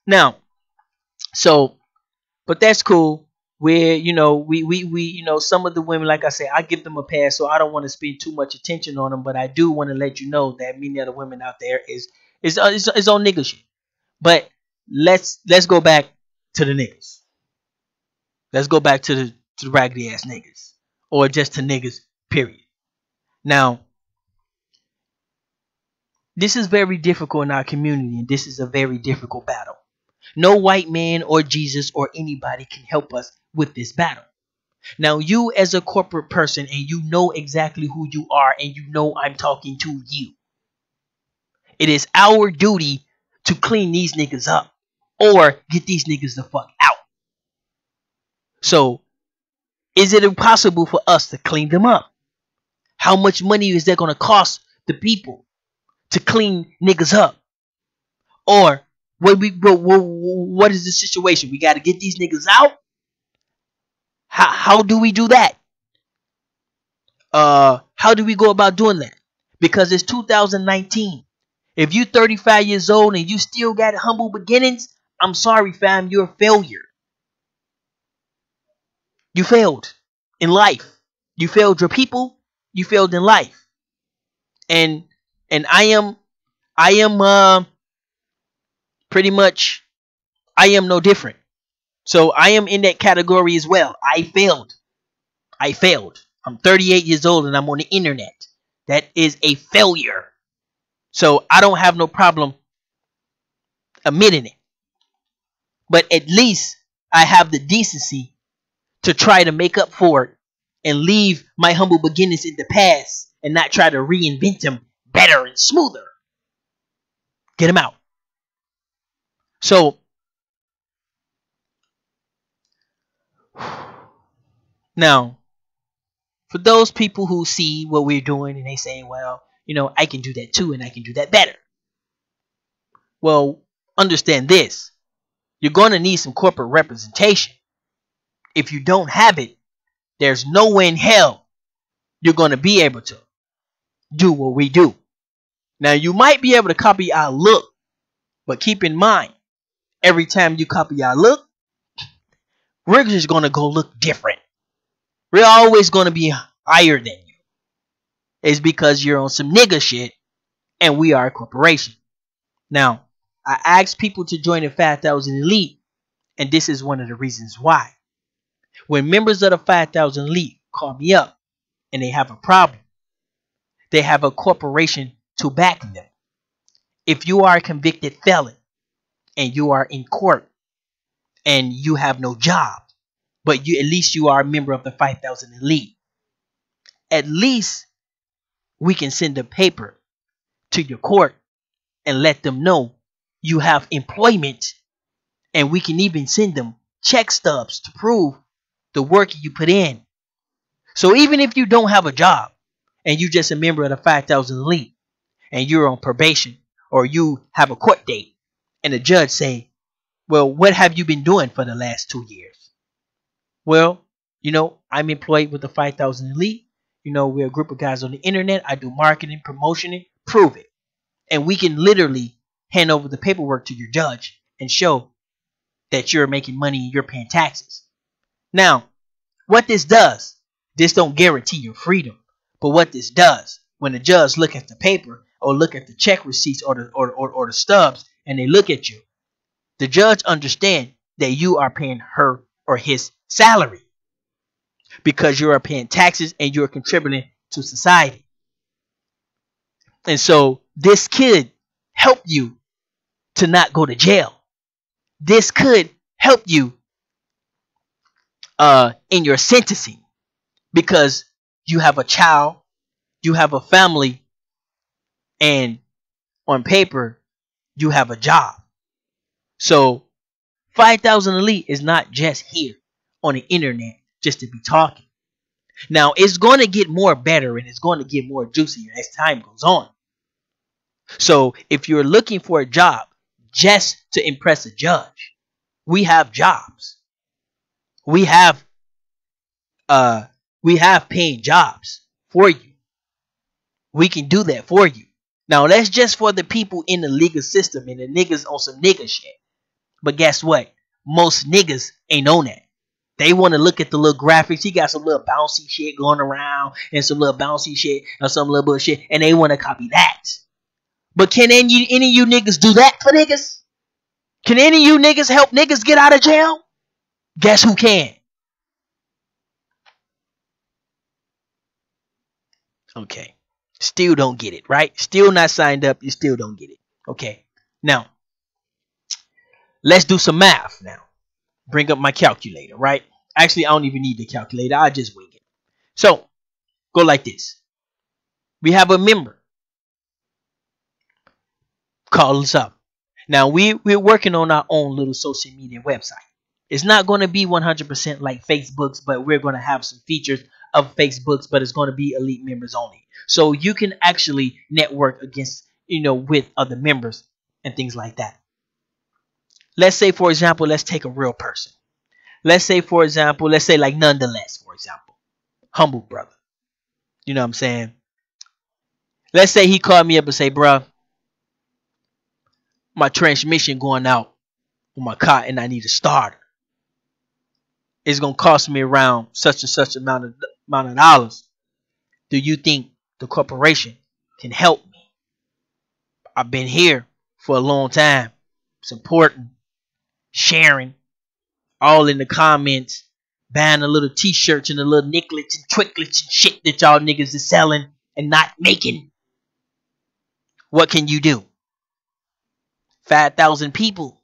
Now, but that's cool. Where, we some of the women, like I say, I give them a pass, so I don't want to spend too much attention on them. But I do want to let you know that many of the women out there is on nigga shit. But let's go back to the niggas. Let's go back to the raggedy ass niggas, or just to niggas, period. Now, this is very difficult in our community, and this is a very difficult battle. No white man or Jesus or anybody can help us with this battle. Now, you as a corporate person, and you know exactly who you are, and you know I'm talking to you. It is our duty to clean these niggas up, or get these niggas the fuck out. So, is it impossible for us to clean them up? How much money is that going to cost the people to clean niggas up? Or what is the situation? We got to get these niggas out? How do we do that? How do we go about doing that? Because it's 2019. If you're 35 years old and you still got humble beginnings, I'm sorry, fam, you're a failure. You failed in life. You failed your people. You failed in life. And I am pretty much, I am no different. So I am in that category as well. I failed. I'm 38 years old and I'm on the internet. That is a failure. So I don't have no problem admitting it. But at least I have the decency to try to make up for it and leave my humble beginnings in the past and not try to reinvent them better and smoother. Get them out. So now, for those people who see what we're doing and they say, well, I can do that too and I can do that better. Well, understand this. You're going to need some corporate representation. If you don't have it, there's no way in hell you're going to be able to do what we do. Now, you might be able to copy our look, but keep in mind, every time you copy our look, we're just going to go look different. We're always going to be higher than you. It's because you're on some nigga shit and we are a corporation. Now, I asked people to join the 5,000 Elite, and this is one of the reasons why. When members of the 5,000 Elite call me up and they have a problem, they have a corporation to back them. If you are a convicted felon and you are in court and you have no job, but at least you are a member of the 5,000 Elite, at least we can send a paper to your court and let them know you have employment, and we can even send them check stubs to prove the work you put in. So even if you don't have a job and you're just a member of the 5,000 Elite and you're on probation, or you have a court date and the judge say, well, what have you been doing for the last 2 years? Well, I'm employed with the 5,000 Elite. We're a group of guys on the internet. I do marketing, promotion, prove it. And we can literally hand over the paperwork to your judge and show that you're making money and you're paying taxes. Now, what this does, this don't guarantee your freedom. But what this does, when the judge look at the paper or look at the check receipts or the stubs, and they look at you, the judge understand that you are paying her or his salary because you are paying taxes and you're contributing to society. And so this could help you to not go to jail. This could help you in your sentencing because you have a child, you have a family, and on paper you have a job. So 5,000 Elite is not just here on the internet just to be talking. Now it's going to get more better and it's going to get more juicier as time goes on. So if you're looking for a job just to impress a judge, we have jobs. We have paying jobs for you. We can do that for you. Now that's just for the people in the legal system and the niggas on some nigga shit. But guess what? Most niggas ain't on that. They want to look at the little graphics. He got some little bouncy shit going around and some little bouncy shit and some little bullshit, and they want to copy that. But can any of you niggas do that for niggas? Can any of you niggas help niggas get out of jail? Guess who can? Okay. Still don't get it, right? Still not signed up. You still don't get it. Okay. Now, let's do some math now. Bring up my calculator, right? Actually, I don't even need the calculator. I'll just wing it. So, go like this. We have a member. Call us up. Now, we're working on our own little social media website. It's not going to be 100% like Facebook's, but we're going to have some features of Facebook's, but it's going to be elite members only. So you can actually network against, with other members and things like that. Let's say, for example, let's take a real person. Let's say, for example, like Nonetheless, for example. Humble brother. You know what I'm saying? Let's say he called me up and say, bruh, my transmission going out on my car and I need a starter. It's going to cost me around such and such amount of dollars. Do you think the corporation can help me? I've been here for a long time, supporting, sharing, all in the comments, buying the little t-shirts and the little nicklets and twicklets and shit that y'all niggas is selling and not making. What can you do? 5,000 people.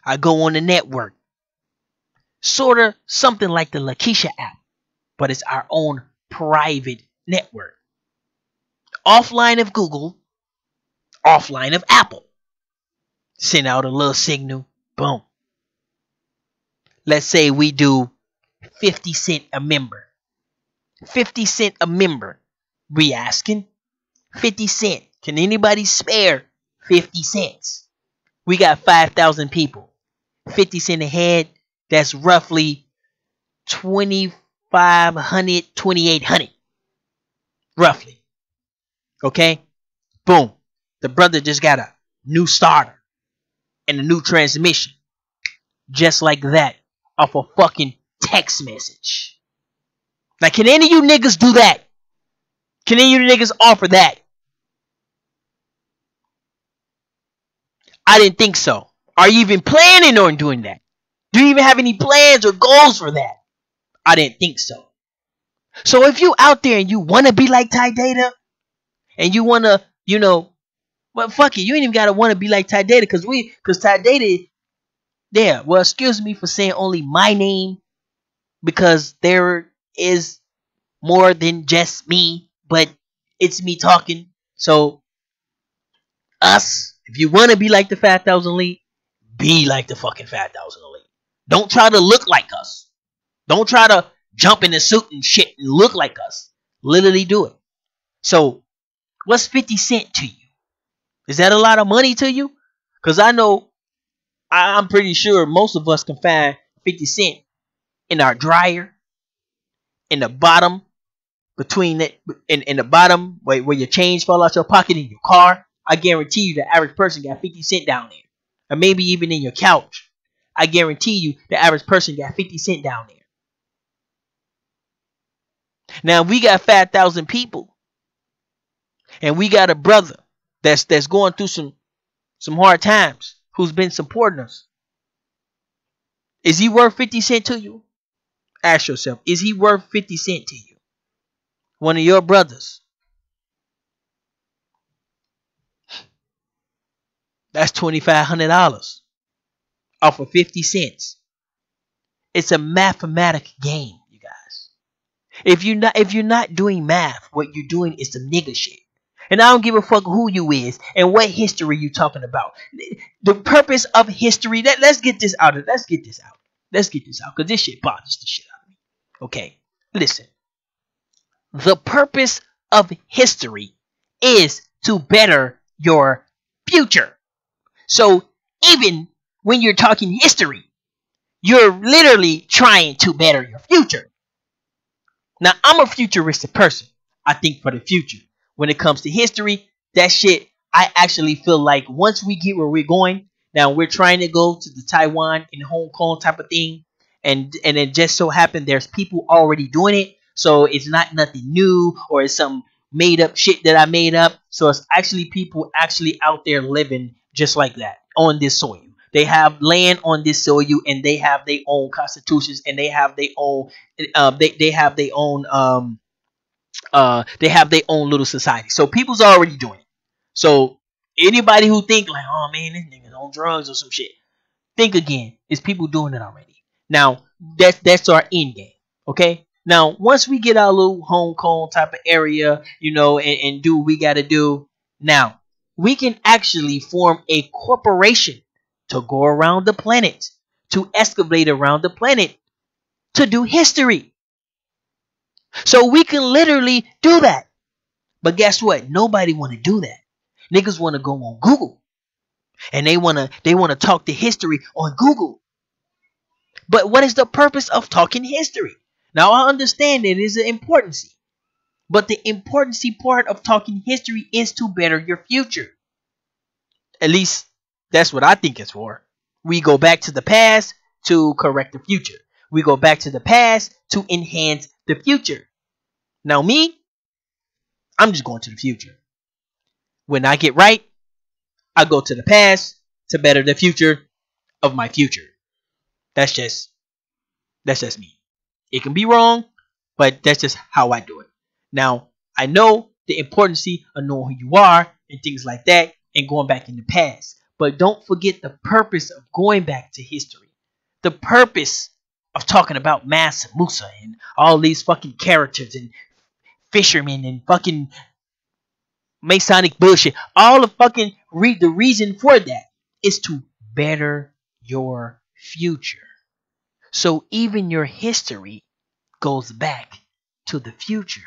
I go on the network. Sort of something like the Lakeisha app, but it's our own private network. Offline of Google, offline of Apple. Send out a little signal. Boom. Let's say we do 50 cents a member. 50 cents a member. We asking 50 cents. Can anybody spare 50 cents? We got 5,000 people. 50 cents a head. That's roughly 2,500, 2,800. Roughly. Okay? Boom. The brother just got a new starter and a new transmission. Just like that. Off a fucking text message. Now, can any of you niggas do that? Can any of you niggas offer that? I didn't think so. Are you even planning on doing that? Do you even have any plans or goals for that? I didn't think so. So if you out there and you want to be like Ty Data, and you want to, well, fuck it. You ain't even got to want to be like Ty Data because Ty Data, yeah, well, excuse me for saying only my name because there is more than just me, but it's me talking. So us, if you want to be like the 5,000 Elite, be like the fucking 5,000 Elite. Don't try to look like us. Don't try to jump in a suit and shit and look like us. Literally do it. So, what's 50 cents to you? Is that a lot of money to you? Because I know, I'm pretty sure most of us can find 50 cents in our dryer, in the bottom, between it, in the bottom where your change fall out your pocket in your car. I guarantee you the average person got 50 cents down there. Or maybe even in your couch. I guarantee you the average person got 50 cents down there. Now we got 5,000 people. and we got a brother that's going through some hard times, who's been supporting us. Is he worth 50 cents to you? Ask yourself, is he worth 50 cents to you? One of your brothers. That's $2,500 off of 50 cents. It's a mathematic game, you guys. If you're not doing math, what you're doing is some nigga shit. And I don't give a fuck who you is and what history you talking about. The purpose of history, let's get this out. Let's get this out. Because this shit bothers the shit out of me. Okay, listen. The purpose of history is to better your future. So even when you're talking history, you're literally trying to better your future. Now, I'm a futuristic person. I think for the future. When it comes to history, that shit, I actually feel like once we get where we're going, now we're trying to go to the Taiwan and Hong Kong type of thing, and it just so happened there's people already doing it, so it's not nothing new or it's some made up shit that I made up. So it's actually people actually out there living just like that on this soil. They have land on this soil, and they have their own constitutions, and they have their own they have their own little society. So people's already doing it. So anybody who think like, oh man, this nigga's on drugs or some shit, think again. It's people doing it already. Now that's our end game. Okay. Now once we get our little Hong Kong type of area, and do what we got to do, now we can actually form a corporation to go around the planet, to excavate around the planet, to do history. So we can literally do that. But guess what? Nobody want to do that. Niggas want to go on Google. And they want to talk the history on Google. But what is the purpose of talking history? Now I understand it is an importance. But the importance part of talking history is to better your future. At least that's what I think it's for. We go back to the past to correct the future. We go back to the past to enhance the future. Now me, I'm just going to the future. When I get right, I go to the past to better the future of my future. That's just me. It can be wrong, but that's just how I do it. Now, I know the importance of knowing who you are and things like that and going back in the past. But don't forget the purpose of going back to history. The purpose of talking about Mansa Musa and all these fucking characters and fishermen and fucking Masonic bullshit. All the fucking the reason for that is to better your future. So even your history goes back to the future.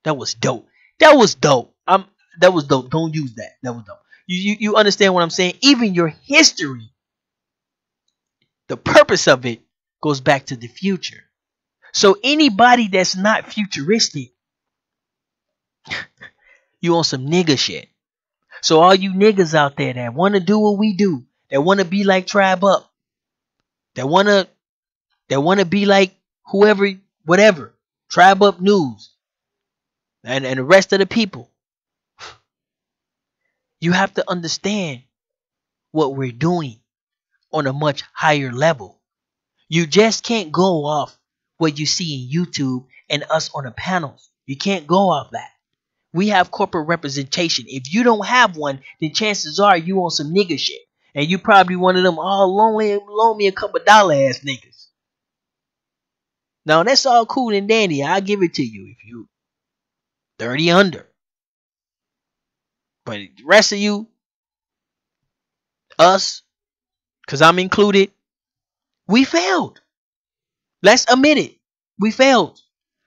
That was dope. That was dope. Don't use that. That was dope. You understand what I'm saying? Even your history, the purpose of it goes back to the future. So anybody that's not futuristic, you on some nigga shit. So all you niggas out there that want to do what we do, that want to be like Tribe Up, that want to be like whoever, whatever, Tribe Up News, and the rest of the people, you have to understand what we're doing on a much higher level. You just can't go off what you see in YouTube and us on the panels. You can't go off that. We have corporate representation. If you don't have one, then chances are you on some nigga shit. And you probably one of them all loan me a couple dollar ass niggas. Now that's all cool and dandy. I'll give it to you if you 30 under. But the rest of you, us, because I'm included, we failed. Let's admit it. We failed.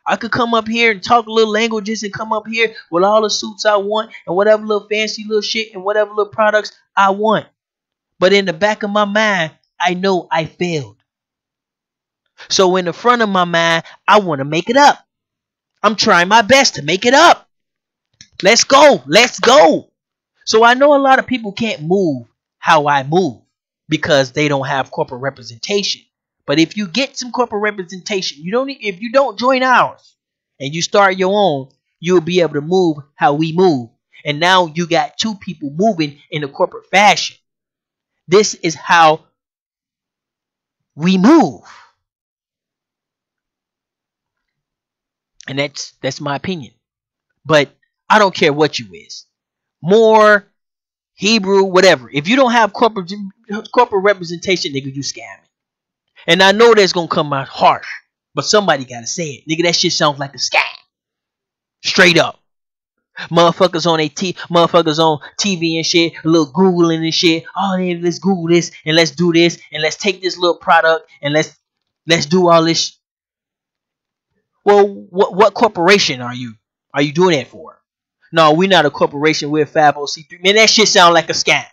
I could come up here and talk little languages and come up here with all the suits I want and whatever little fancy little shit and whatever little products I want. But in the back of my mind, I know I failed. So in the front of my mind, I want to make it up. I'm trying my best to make it up. Let's go. Let's go. So I know a lot of people can't move how I move because they don't have corporate representation. But if you get some corporate representation, if you don't join ours and you start your own, you'll be able to move how we move. And now you got two people moving in a corporate fashion. This is how we move. And that's my opinion. But I don't care what you is. More Hebrew, whatever. If you don't have corporate representation, nigga, you scamming. And I know that's gonna come out harsh, but somebody gotta say it. Nigga, that shit sounds like a scam. Straight up. Motherfuckers on TV and shit, a little Googling and shit. Oh, man, let's Google this and let's do this and let's take this little product and let's do all this. Well, what corporation are you? Are you doing that for? No, we're not a corporation. We're a 501c3. Man, that shit sound like a scam.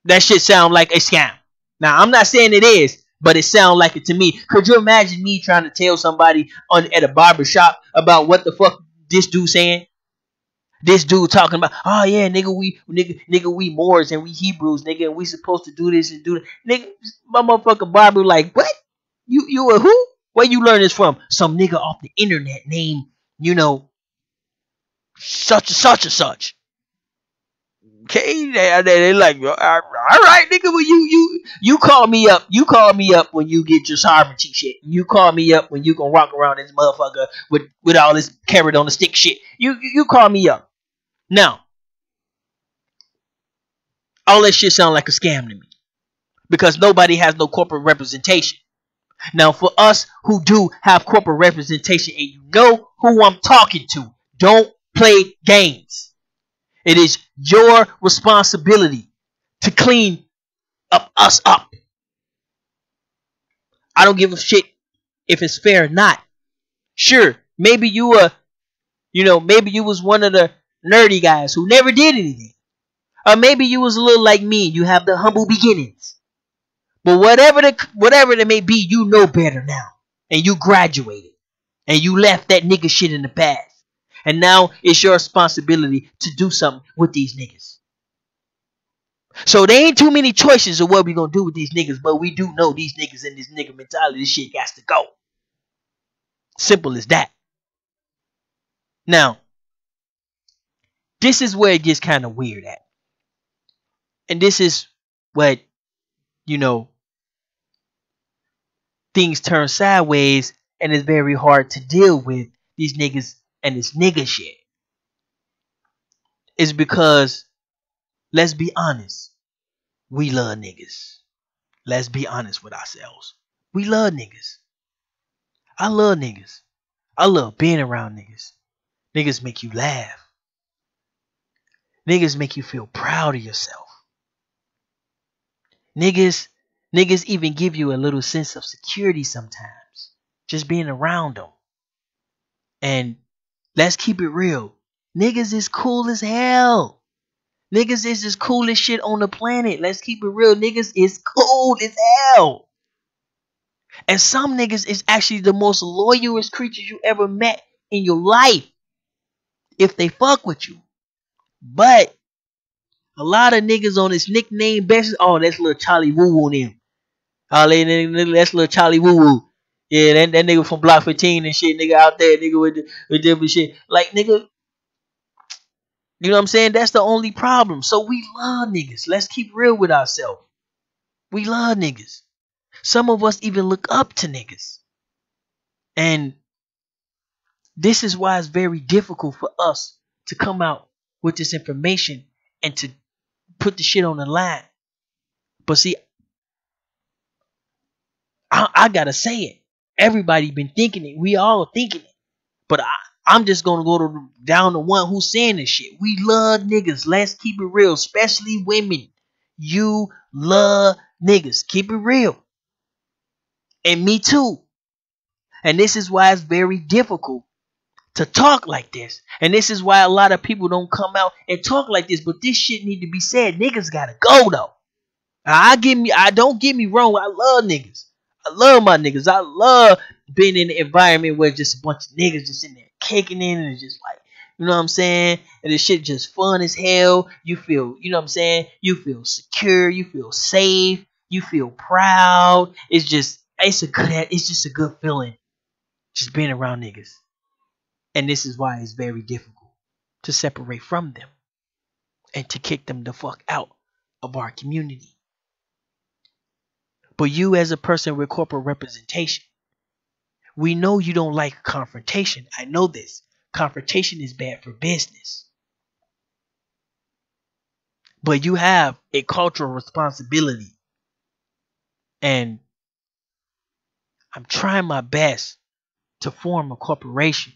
That shit sound like a scam. Now, I'm not saying it is, but it sounds like it to me. Could you imagine me trying to tell somebody at a barber shop about what the fuck this dude saying? This dude talking about, oh yeah, nigga, we Moors and we Hebrews, nigga, and we supposed to do this and do that. Nigga, my motherfucking barber like, what? You a who? Where you learn this from? Some nigga off the internet named, such and such and such. Okay, they like, all right, nigga, well, you call me up. You call me up when you get your sovereignty shit. You call me up when you gonna walk around this motherfucker with all this carrot on the stick shit. You call me up. Now, all that shit sound like a scam to me because nobody has no corporate representation. Now, for us who do have corporate representation and you know who I'm talking to, don't play games. It is your responsibility to clean us up. I don't give a shit if it's fair or not. Sure, maybe you maybe you was one of the nerdy guys who never did anything. Or maybe you was a little like me, you have the humble beginnings. But whatever it may be, you know better now. And you graduated. And you left that nigga shit in the past. And now it's your responsibility to do something with these niggas. So there ain't too many choices of what we gonna do with these niggas, but we do know these niggas and this nigga mentality, this shit got to go. Simple as that. Now, this is where it gets kind of weird at. And this is what, things turn sideways and it's very hard to deal with these niggas and this nigga shit. It's because, let's be honest, we love niggas. Let's be honest with ourselves. We love niggas. I love niggas. I love being around niggas. Niggas make you laugh. Niggas make you feel proud of yourself. Niggas even give you a little sense of security sometimes. Just being around them. And let's keep it real. Niggas is cool as hell. Niggas is the coolest shit on the planet. Let's keep it real. Niggas is cool as hell. And some niggas is actually the most loyalest creatures you ever met in your life. If they fuck with you. But a lot of niggas on this nickname basis, oh, that's little Charlie Woo Woo them. Oh, that's little Charlie Woo Woo. Yeah, that nigga from Block 15 and shit, nigga out there, nigga with different shit. Like, nigga, you know what I'm saying? That's the only problem. So we love niggas. Let's keep real with ourselves. We love niggas. Some of us even look up to niggas. And this is why it's very difficult for us to come out with this information and to put the shit on the line. But see, I gotta say it. Everybody been thinking it. We all thinking it. But I'm just gonna go down to one who's saying this shit. We love niggas. Let's keep it real. Especially women. You love niggas. Keep it real. And me too. And this is why it's very difficult to talk like this. And this is why a lot of people don't come out and talk like this. But this shit need to be said. Niggas gotta go though. Don't get me wrong. I love niggas. I love my niggas. I love being in an environment where just a bunch of niggas just in there kicking in and it's just like, you know what I'm saying? And this shit just fun as hell. You feel, you know what I'm saying? You feel secure. You feel safe. You feel proud. It's just a good feeling. Just being around niggas. And this is why it's very difficult to separate from them and to kick them the fuck out of our community. But you, as a person with corporate representation, we know you don't like confrontation. I know this. Confrontation is bad for business. But you have a cultural responsibility. And I'm trying my best to form a corporation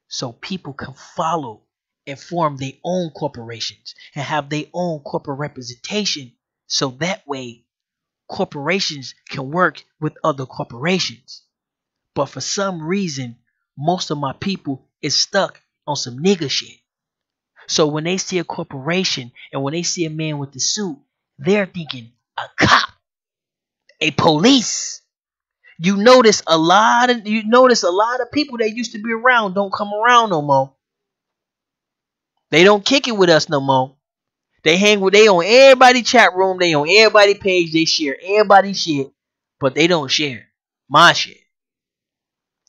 so people can follow and form their own corporations and have their own corporate representation, so that way corporations can work with other corporations. But for some reason, most of my people is stuck on some nigga shit. So when they see a corporation and when they see a man with the suit, they're thinking a cop, a police. You notice a lot of people that used to be around don't come around no more. They don't kick it with us no more. They on everybody's chat room, they on everybody's page, they share everybody's shit, but they don't share my shit.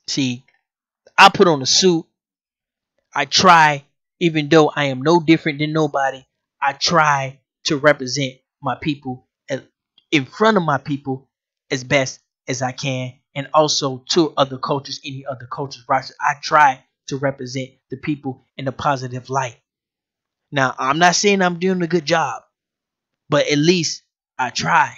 See, I put on a suit. I try, even though I am no different than nobody, I try to represent my people in front of my people as best as I can, and also to other cultures, any other cultures. I try to represent the people in a positive light. Now, I'm not saying I'm doing a good job, but at least I try.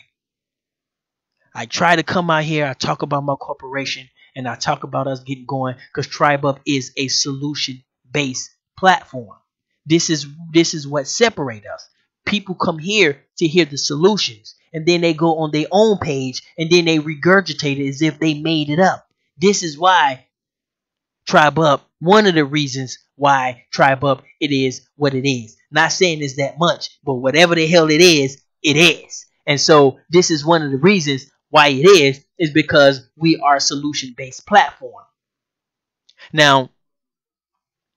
I try to come out here, I talk about my corporation, and I talk about us getting going, because Tribe Up is a solution-based platform. This is what separates us. People come here to hear the solutions, and then they go on their own page, and then they regurgitate it as if they made it up. This is why Tribe Up, one of the reasons why Tribe Up, it is what it is. Not saying it's that much, but whatever the hell it is, it is. And so this is one of the reasons why it is because we are a solution-based platform. Now,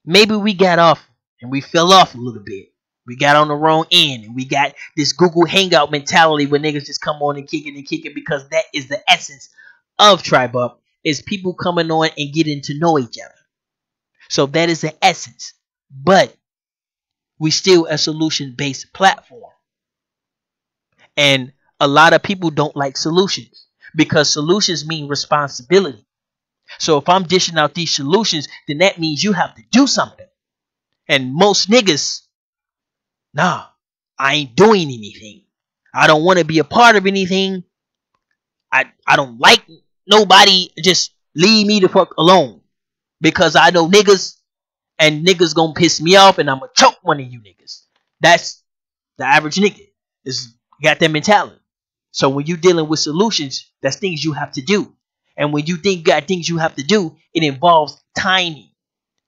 maybe we got off and we fell off a little bit. We got on the wrong end, and we got this Google Hangout mentality where niggas just come on and kick it, because that is the essence of Tribe Up, is people coming on and getting to know each other. So that is the essence. But we still a solution-based platform. And a lot of people don't like solutions, because solutions mean responsibility. So if I'm dishing out these solutions, then that means you have to do something. And most niggas, nah, I ain't doing anything. I don't want to be a part of anything. I don't like nobody. Just leave me the fuck alone. Because I know niggas, and niggas gonna piss me off, and I'm gonna choke one of you niggas. That's the average nigga. Is got that mentality. So when you're dealing with solutions, that's things you have to do. And when you got things you have to do, it involves timing.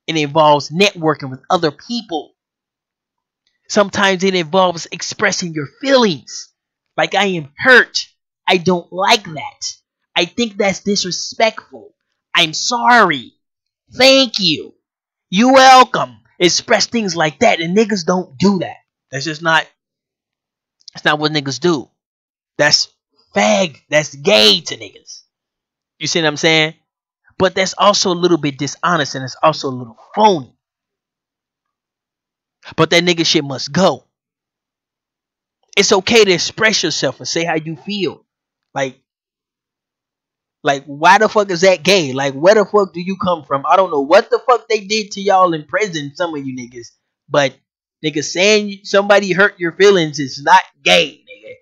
It involves networking with other people. Sometimes it involves expressing your feelings. Like, I am hurt. I don't like that. I think that's disrespectful. I'm sorry. Thank you. You're welcome. Express things like that. And niggas don't do that. That's not what niggas do. That's fag. That's gay to niggas. You see what I'm saying? But that's also a little bit dishonest, and it's also a little phony. But that nigga shit must go. It's okay to express yourself and say how you feel. Like, why the fuck is that gay? Like, where the fuck do you come from? I don't know what the fuck they did to y'all in prison, some of you niggas. But nigga, saying somebody hurt your feelings is not gay, nigga.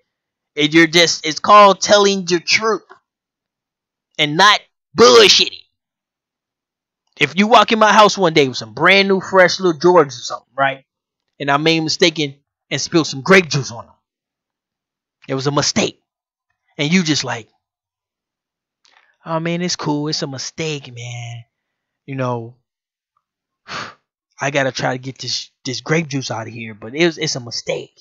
It's called telling your truth and not bullshitting. If you walk in my house one day with some brand new fresh little Jordans or something, right? And I made a mistake and spilled some grape juice on them. It was a mistake. And you just like, oh man, it's cool. It's a mistake, man. You know, I gotta try to get this grape juice out of here, but it's a mistake.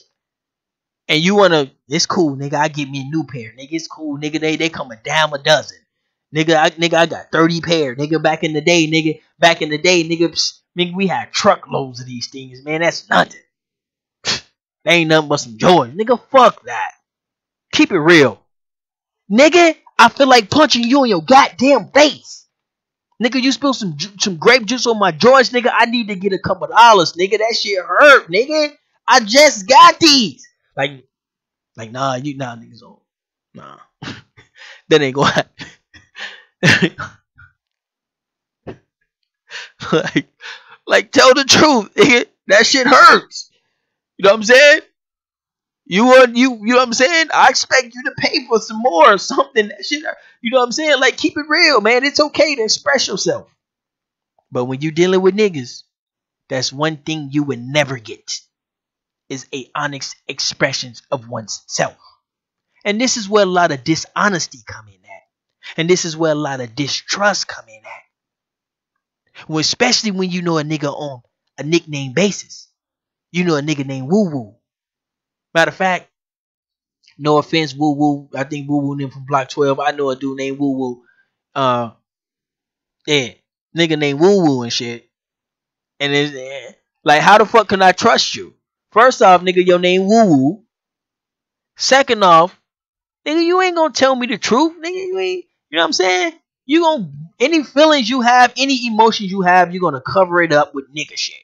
And you wanna, it's cool, nigga. I get me a new pair, nigga. It's cool, nigga. They come a dime a dozen, nigga. I got 30 pair, nigga. Back in the day, nigga, we had truckloads of these things, man. That's nothing. They ain't nothing but some joy, nigga. Fuck that. Keep it real, nigga. I feel like punching you in your goddamn face. Nigga, you spilled some grape juice on my joints, nigga. I need to get a couple dollars, nigga. That shit hurt, nigga. I just got these. Like nah, niggas on. Nah. That ain't gonna happen. like tell the truth, nigga. That shit hurts. You know what I'm saying? You know what I'm saying? I expect you to pay for some more or something. That shit, you know what I'm saying? Like, keep it real, man. It's okay to express yourself. But when you're dealing with niggas, that's one thing you would never get is a honest expressions of one's self. And this is where a lot of dishonesty come in at. And this is where a lot of distrust come in at. Well, especially when you know a nigga on a nickname basis. You know a nigga named Woo Woo. Matter of fact, no offense, Woo Woo. I think Woo Woo named from Block 12. I know a dude named Woo Woo. Yeah, nigga named Woo Woo and shit. And it's like, how the fuck can I trust you? First off, nigga, your name Woo Woo. Second off, nigga, you ain't gonna tell me the truth, nigga. You ain't, you know what I'm saying? You gonna, any feelings you have, any emotions you have, you're gonna cover it up with nigga shit.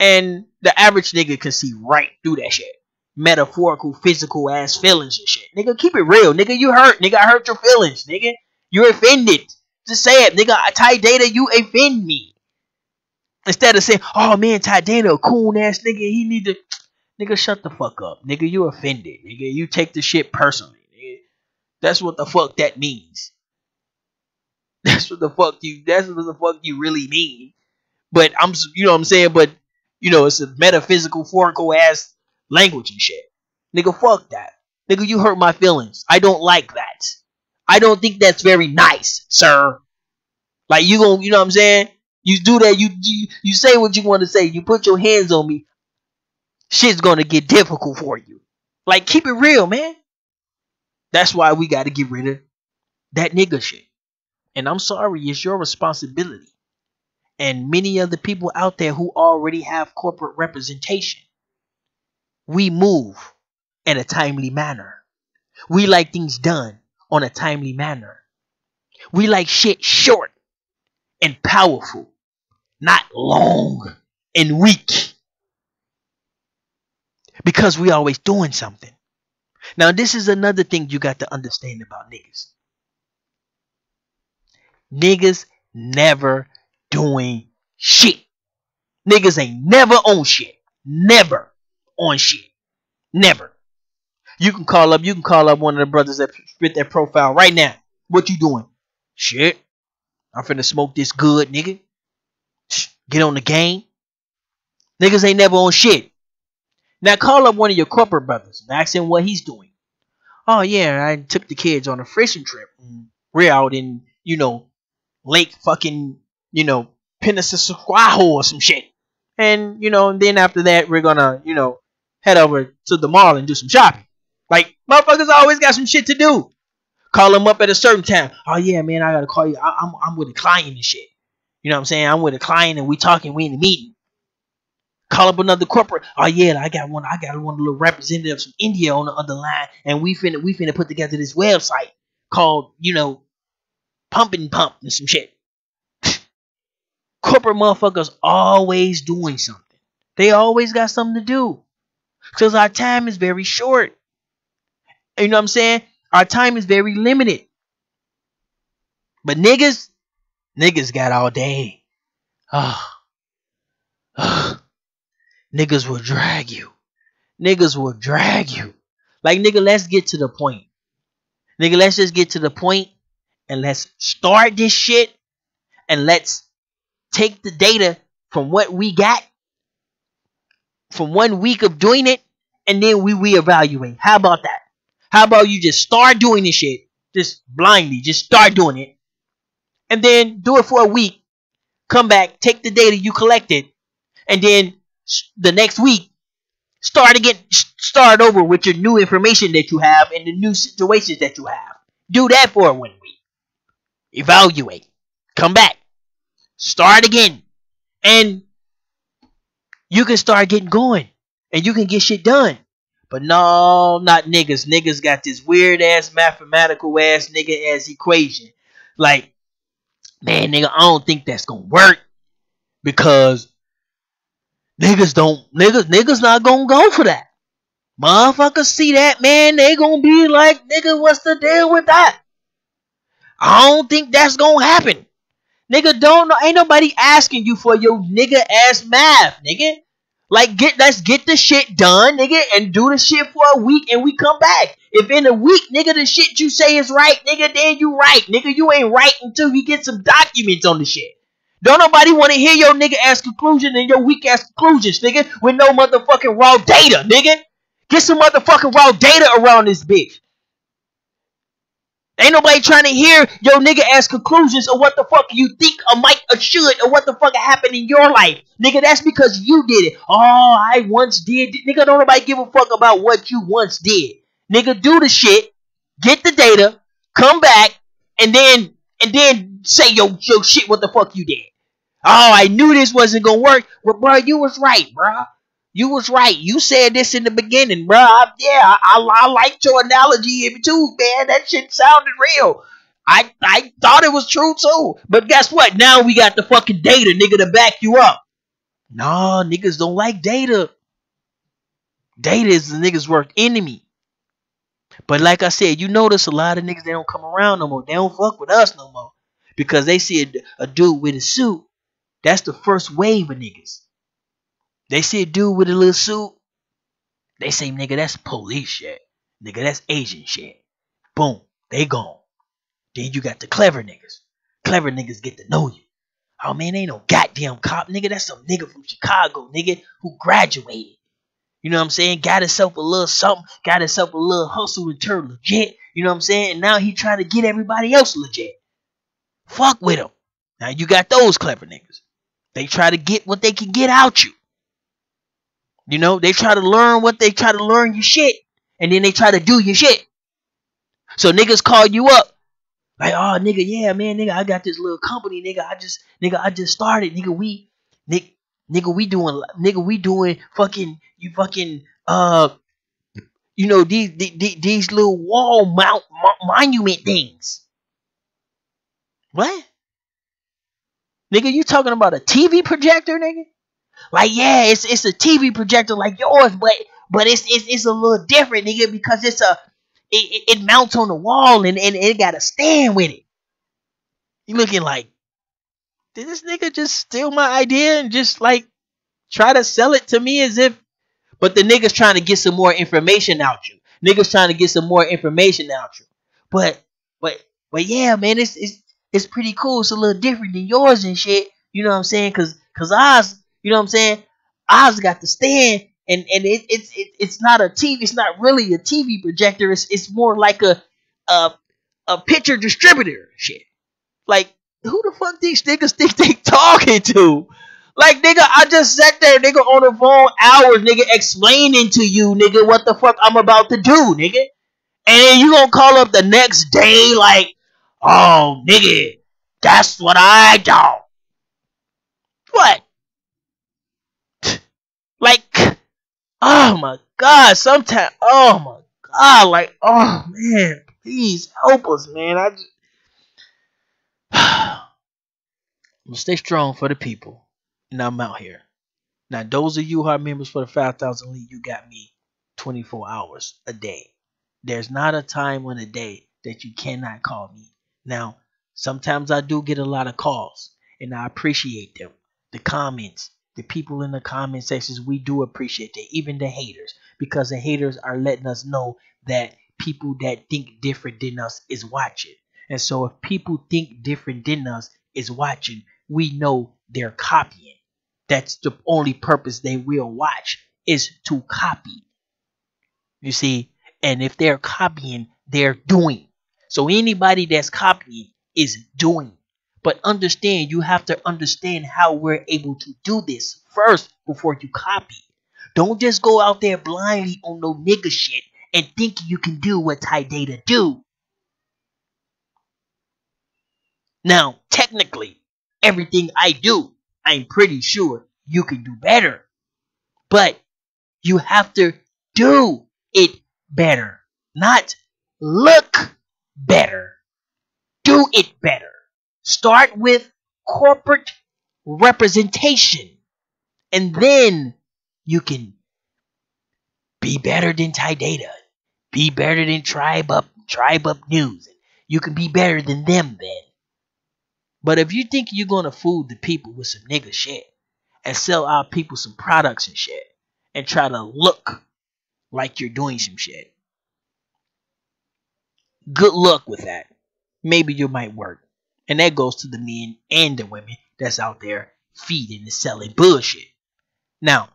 And the average nigga can see right through that shit. Metaphorical, physical ass feelings and shit. Nigga, keep it real. Nigga, you hurt. Nigga, I hurt your feelings. Nigga, you're offended. Just say it. Nigga, Ty Data, you offend me. Instead of saying, oh man, Ty Data, a cool ass nigga, he need to. Nigga, shut the fuck up. Nigga, you offended. Nigga, you take the shit personally. Nigga. That's what the fuck that means. That's what the fuck you really mean. But you know what I'm saying? But, you know, it's a metaphysical, phorical ass language and shit. Nigga, fuck that. Nigga, you hurt my feelings. I don't like that. I don't think that's very nice, sir. Like, you know what I'm saying? You do that, you say what you want to say. You put your hands on me. Shit's gonna get difficult for you. Like, keep it real, man. That's why we gotta get rid of that nigga shit. And I'm sorry, it's your responsibility. And many other people out there who already have corporate representation. We move in a timely manner. We like things done on a timely manner. We like shit short and powerful, not long and weak. Because we always doing something. Now, this is another thing you got to understand about niggas. Niggas never doing shit. Niggas ain't never on shit. Never on shit. Never. You can call up one of the brothers that fit that profile right now. What you doing? Shit. I'm finna smoke this good, nigga. Get on the game. Niggas ain't never on shit. Now call up one of your corporate brothers and ask him what he's doing. Oh yeah, I took the kids on a fishing trip. We're out in, you know, Lake fucking, you know, Pensacola or some shit. And, you know, and then after that, we're gonna, you know, head over to the mall and do some shopping. Like, motherfuckers always got some shit to do. Call them up at a certain time. Oh yeah, man, I gotta call you. I'm with a client and shit. You know what I'm saying? I'm with a client and we talking, we in a meeting. Call up another corporate. Oh yeah, I got one of the little representatives from India on the other line, and we finna put together this website called, you know, Pump and some shit. Corporate motherfuckers always doing something. They always got something to do. Because our time is very short. You know what I'm saying? Our time is very limited. But niggas got all day. Niggas will drag you. Niggas will drag you. Like, nigga, let's get to the point. Nigga, let's just get to the point and let's start this shit and let's take the data from what we got from 1 week of doing it and then we reevaluate. How about that? How about you just start doing this shit just blindly, just start doing it and then do it for a week, come back, take the data you collected, and then the next week start over with your new information that you have and the new situations that you have. Do that for 1 week. Evaluate. Come back. Start again. And you can start getting going. And you can get shit done. But no, not niggas. Niggas got this weird ass mathematical ass nigga ass equation. Like, Man, nigga, I don't think that's gonna work because niggas not gonna go for that. Motherfuckers see that, man, they gonna be like, nigga, what's the deal with that? I don't think that's gonna happen. Nigga, ain't nobody asking you for your nigga ass math, nigga. Like, let's get the shit done, nigga, and do the shit for a week and we come back. If in a week, nigga, the shit you say is right, nigga, then you right. Nigga, you ain't right until you get some documents on the shit. Don't nobody want to hear your nigga ass conclusion and your weak ass conclusions, nigga, with no motherfucking raw data, nigga. Get some motherfucking raw data around this bitch. Ain't nobody trying to hear your nigga ass conclusions of what the fuck you think or might or should or what the fuck happened in your life. Nigga, that's because you did it. Oh, I once did. Nigga, don't nobody give a fuck about what you once did. Nigga, do the shit, get the data, come back, and then say your shit what the fuck you did. Oh, I knew this wasn't gonna work. Well, bro, you was right, bro. You was right. You said this in the beginning, bro. I liked your analogy too, man. That shit sounded real. I thought it was true too. But guess what? Now we got the fucking data, nigga, to back you up. Nah, niggas don't like data. Data is the niggas' worst enemy. But like I said, you notice a lot of niggas, they don't come around no more. They don't fuck with us no more. Because they see a dude with a suit. That's the first wave of niggas. They see a dude with a little suit. They say, nigga, that's police shit. Nigga, that's Asian shit. Boom. They gone. Then you got the clever niggas. Clever niggas get to know you. Oh, man, ain't no goddamn cop. Nigga, that's some nigga from Chicago, nigga, who graduated. You know what I'm saying? Got himself a little something. Got himself a little hustle and turn legit. You know what I'm saying? And now he trying to get everybody else legit. Fuck with him. Now you got those clever niggas. They try to get what they can get out you. You know, they try to learn your shit. And then they try to do your shit. So niggas call you up. Like, oh, nigga, yeah, man, nigga, I got this little company, nigga. I just started, nigga. We doing fucking, you know, these little wall monument things. What? Nigga, you talking about a TV projector, nigga? Like, yeah, it's a TV projector like yours, but it's a little different, nigga, because it mounts on the wall and it got a stand with it. You looking like, did this nigga just steal my idea and just like try to sell it to me as if? But the nigga's trying to get some more information out you. Niggas trying to get some more information out you. But yeah, man, it's pretty cool. It's a little different than yours and shit. You know what I'm saying? Cause ours, you know what I'm saying? Ours got the stand, and it's not a TV. It's not really a TV projector. It's more like a picture distributor shit. Like, who the fuck these niggas think they talking to? Like, nigga, I just sat there, nigga, on the phone hours, nigga, explaining to you, nigga, what the fuck I'm about to do, nigga. And you gonna call up the next day like, oh, nigga, that's what I do. What? Like, oh my God, sometimes, oh my God, like, oh man, please help us, man. I'm gonna stay strong for the people, and I'm out here. Now, those of you who are members for the 5,000 League, you got me 24 hours a day. There's not a time on a day that you cannot call me. Now, sometimes I do get a lot of calls, and I appreciate them. The comments, the people in the comment sections, we do appreciate that. Even the haters, because the haters are letting us know that people that think different than us is watching. And so if people think different than us is watching, we know they're copying. That's the only purpose they will watch, is to copy. You see, and if they're copying, they're doing. So anybody that's copying is doing. But understand, you have to understand how we're able to do this first before you copy. Don't just go out there blindly on no nigga shit and think you can do what Ty Data do. Now, technically, everything I do, I'm pretty sure you can do better. But you have to do it better. Not look better. Do it better. Start with corporate representation. And then you can be better than Ty Data. Be better than Tribe Up News. You can be better than them then. But if you think you're gonna fool the people with some nigga shit and sell our people some products and shit and try to look like you're doing some shit, good luck with that. Maybe you might work. And that goes to the men and the women that's out there feeding and selling bullshit. Now,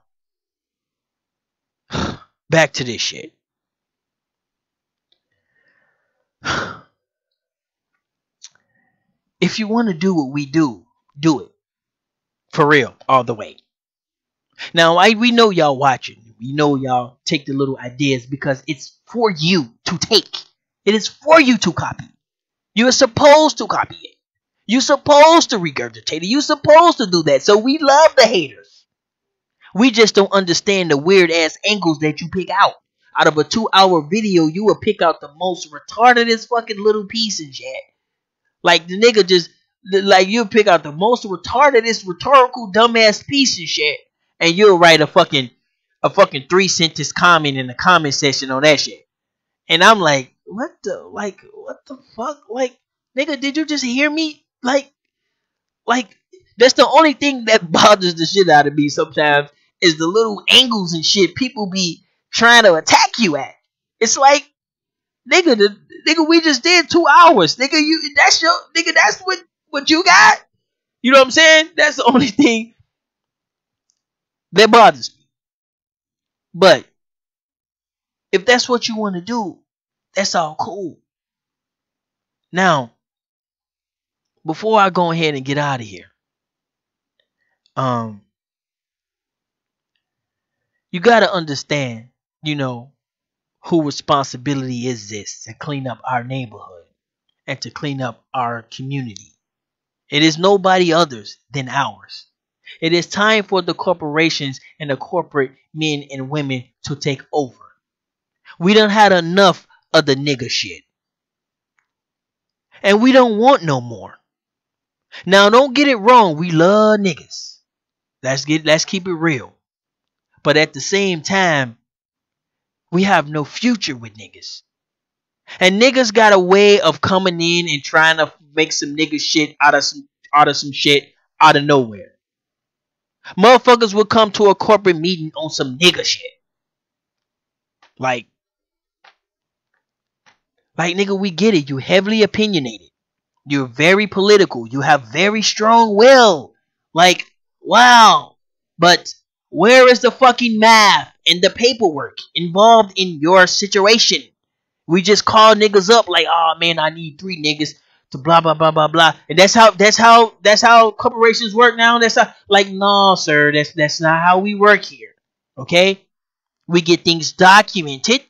back to this shit. If you want to do what we do, do it. For real, all the way. Now, we know y'all watching. We know y'all take the little ideas because it's for you to take. It is for you to copy. You're supposed to copy it. You're supposed to regurgitate it. You're supposed to do that. So we love the haters. We just don't understand the weird ass angles that you pick out. Out of a 2-hour video, you will pick out the most retardedest fucking little piece and shit. Like the nigga just, like you pick out the most retardedest, rhetorical, dumbass piece of shit, and you'll write a fucking 3-sentence comment in the comment section on that shit. And I'm like, what the fuck? Like, nigga, did you just hear me? Like, that's the only thing that bothers the shit out of me sometimes is the little angles and shit people be trying to attack you at. It's like, nigga, we just did 2 hours. Nigga, that's what you got? You know what I'm saying? That's the only thing that bothers me. But if that's what you want to do, that's all cool. Now, before I go ahead and get out of here, you gotta understand, who responsibility is this to clean up our neighborhood and to clean up our community. It is nobody others than ours. It is time for the corporations and the corporate men and women to take over. We done had enough of the nigga shit. And we don't want no more. Now, don't get it wrong. We love niggas. Let's keep it real. But at the same time, we have no future with niggas. And niggas got a way of coming in and trying to make some nigga shit out of some shit out of nowhere. Motherfuckers will come to a corporate meeting on some nigga shit. Like nigga, we get it. You heavily opinionated. You're very political. You have very strong will. Like, wow. But where is the fucking math and the paperwork involved in your situation? We just call niggas up like, oh man, I need 3 niggas to blah blah blah blah blah. And that's how corporations work now. That's how, like, no, sir, that's not how we work here. Okay? We get things documented.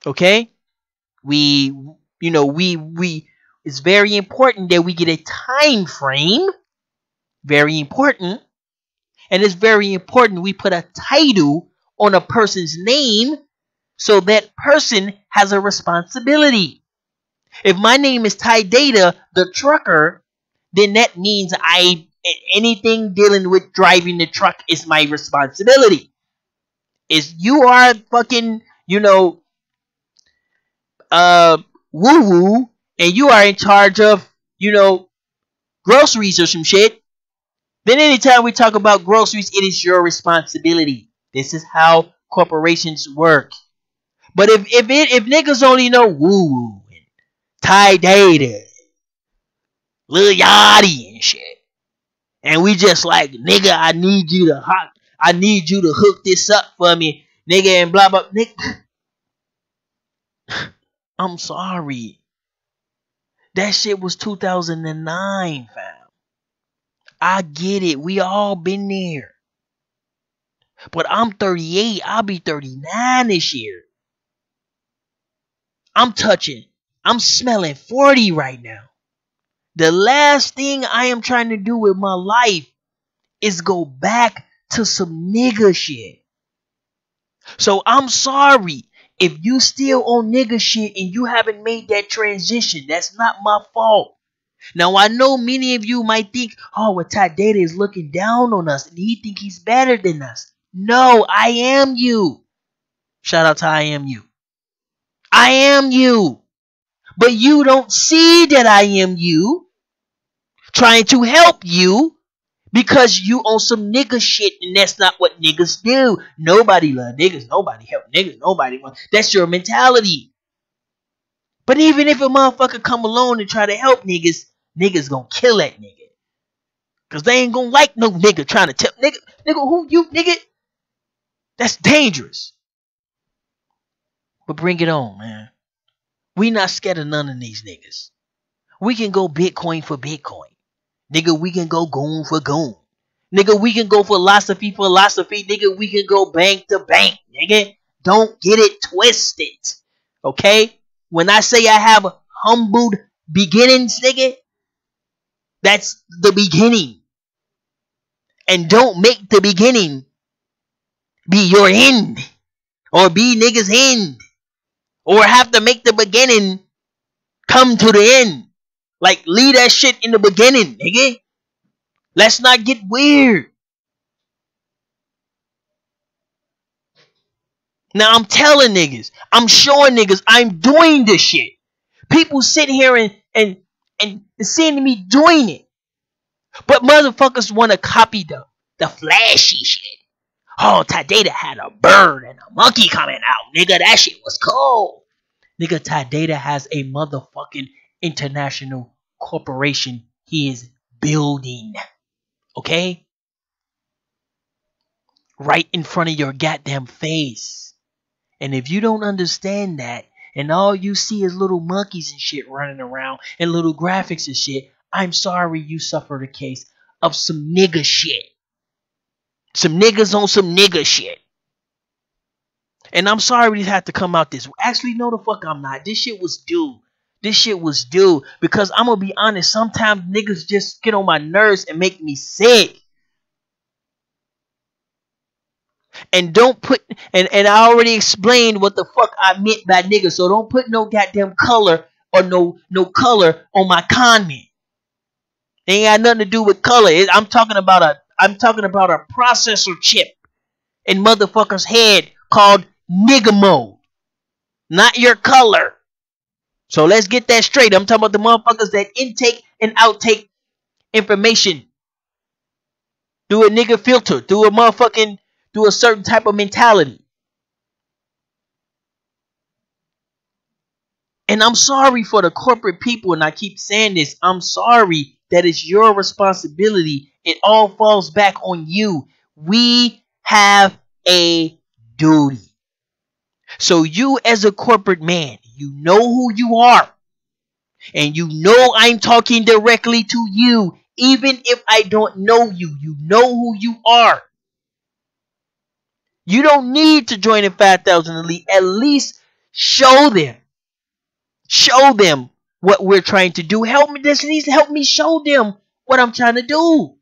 Okay? We it's very important that we get a time frame. Very important. And it's very important we put a title on a person's name so that person has a responsibility. If my name is Ty Data, the trucker, then that means anything dealing with driving the truck is my responsibility. If you are fucking, woo-woo, and you are in charge of, groceries or some shit, then anytime we talk about groceries, it is your responsibility. This is how corporations work. But if niggas only know woo-woo and Ty Data, Lil Yachty and shit, and we just like, nigga, I need you to hook this up for me, nigga, and blah blah, nigga. I'm sorry. That shit was 2009, fam. I get it. We all been there. But I'm 38. I'll be 39 this year. I'm smelling 40 right now. The last thing I am trying to do with my life is go back to some nigga shit. So I'm sorry. If you still on nigga shit and you haven't made that transition, that's not my fault. Now I know many of you might think, oh, well, Ty Data is looking down on us and he think he's better than us. No, I am you. Shout out to I am you. I am you. But you don't see that I am you trying to help you because you on some nigga shit and that's not what niggas do. Nobody love niggas. Nobody help niggas. Nobody want. That's your mentality. But even if a motherfucker come along and try to help niggas, niggas gonna kill that nigga. Cause they ain't gonna like no nigga trying to tell nigga who you nigga. That's dangerous. But bring it on, man. We not scared of none of these niggas. We can go Bitcoin for Bitcoin. Nigga, we can go goon for goon. Nigga, we can go philosophy. Nigga, we can go bank to bank. Nigga, don't get it twisted. Okay? When I say I have humbled beginnings, nigga, that's the beginning. And don't make the beginning be your end. Or be niggas' end. Or have to make the beginning come to the end. Like, leave that shit in the beginning, nigga. Let's not get weird. Now, I'm telling niggas. I'm showing niggas I'm doing this shit. People sit here and seeing me doing it. But motherfuckers want to copy the flashy shit. Oh, Ty Data had a bird and a monkey coming out. Nigga, that shit was cool. Nigga, Ty Data has a motherfucking international corporation he is building. Okay? Right in front of your goddamn face. And if you don't understand that, and all you see is little monkeys and shit running around, and little graphics and shit, I'm sorry you suffered a case of some nigga shit. Some niggas on some nigga shit. And I'm sorry to have to come out this way. Actually, no the fuck I'm not. This shit was due. This shit was due. Because I'm gonna be honest, sometimes niggas just get on my nerves and make me sick. And don't put, and I already explained what the fuck I meant by nigga. So don't put no goddamn color or no color on my comment. It ain't got nothing to do with color. I'm talking about a processor chip in motherfucker's head called nigga mode. Not your color. So let's get that straight. I'm talking about the motherfuckers that intake and outtake information through a nigga filter, through a certain type of mentality. And I'm sorry for the corporate people, and I keep saying this. I'm sorry that it's your responsibility. It all falls back on you. We have a duty. So you as a corporate man, you know who you are. And you know I'm talking directly to you. Even if I don't know you, you know who you are. You don't need to join the 5,000 Elite. At least show them. Show them what we're trying to do. Help me. This needs to help me show them what I'm trying to do.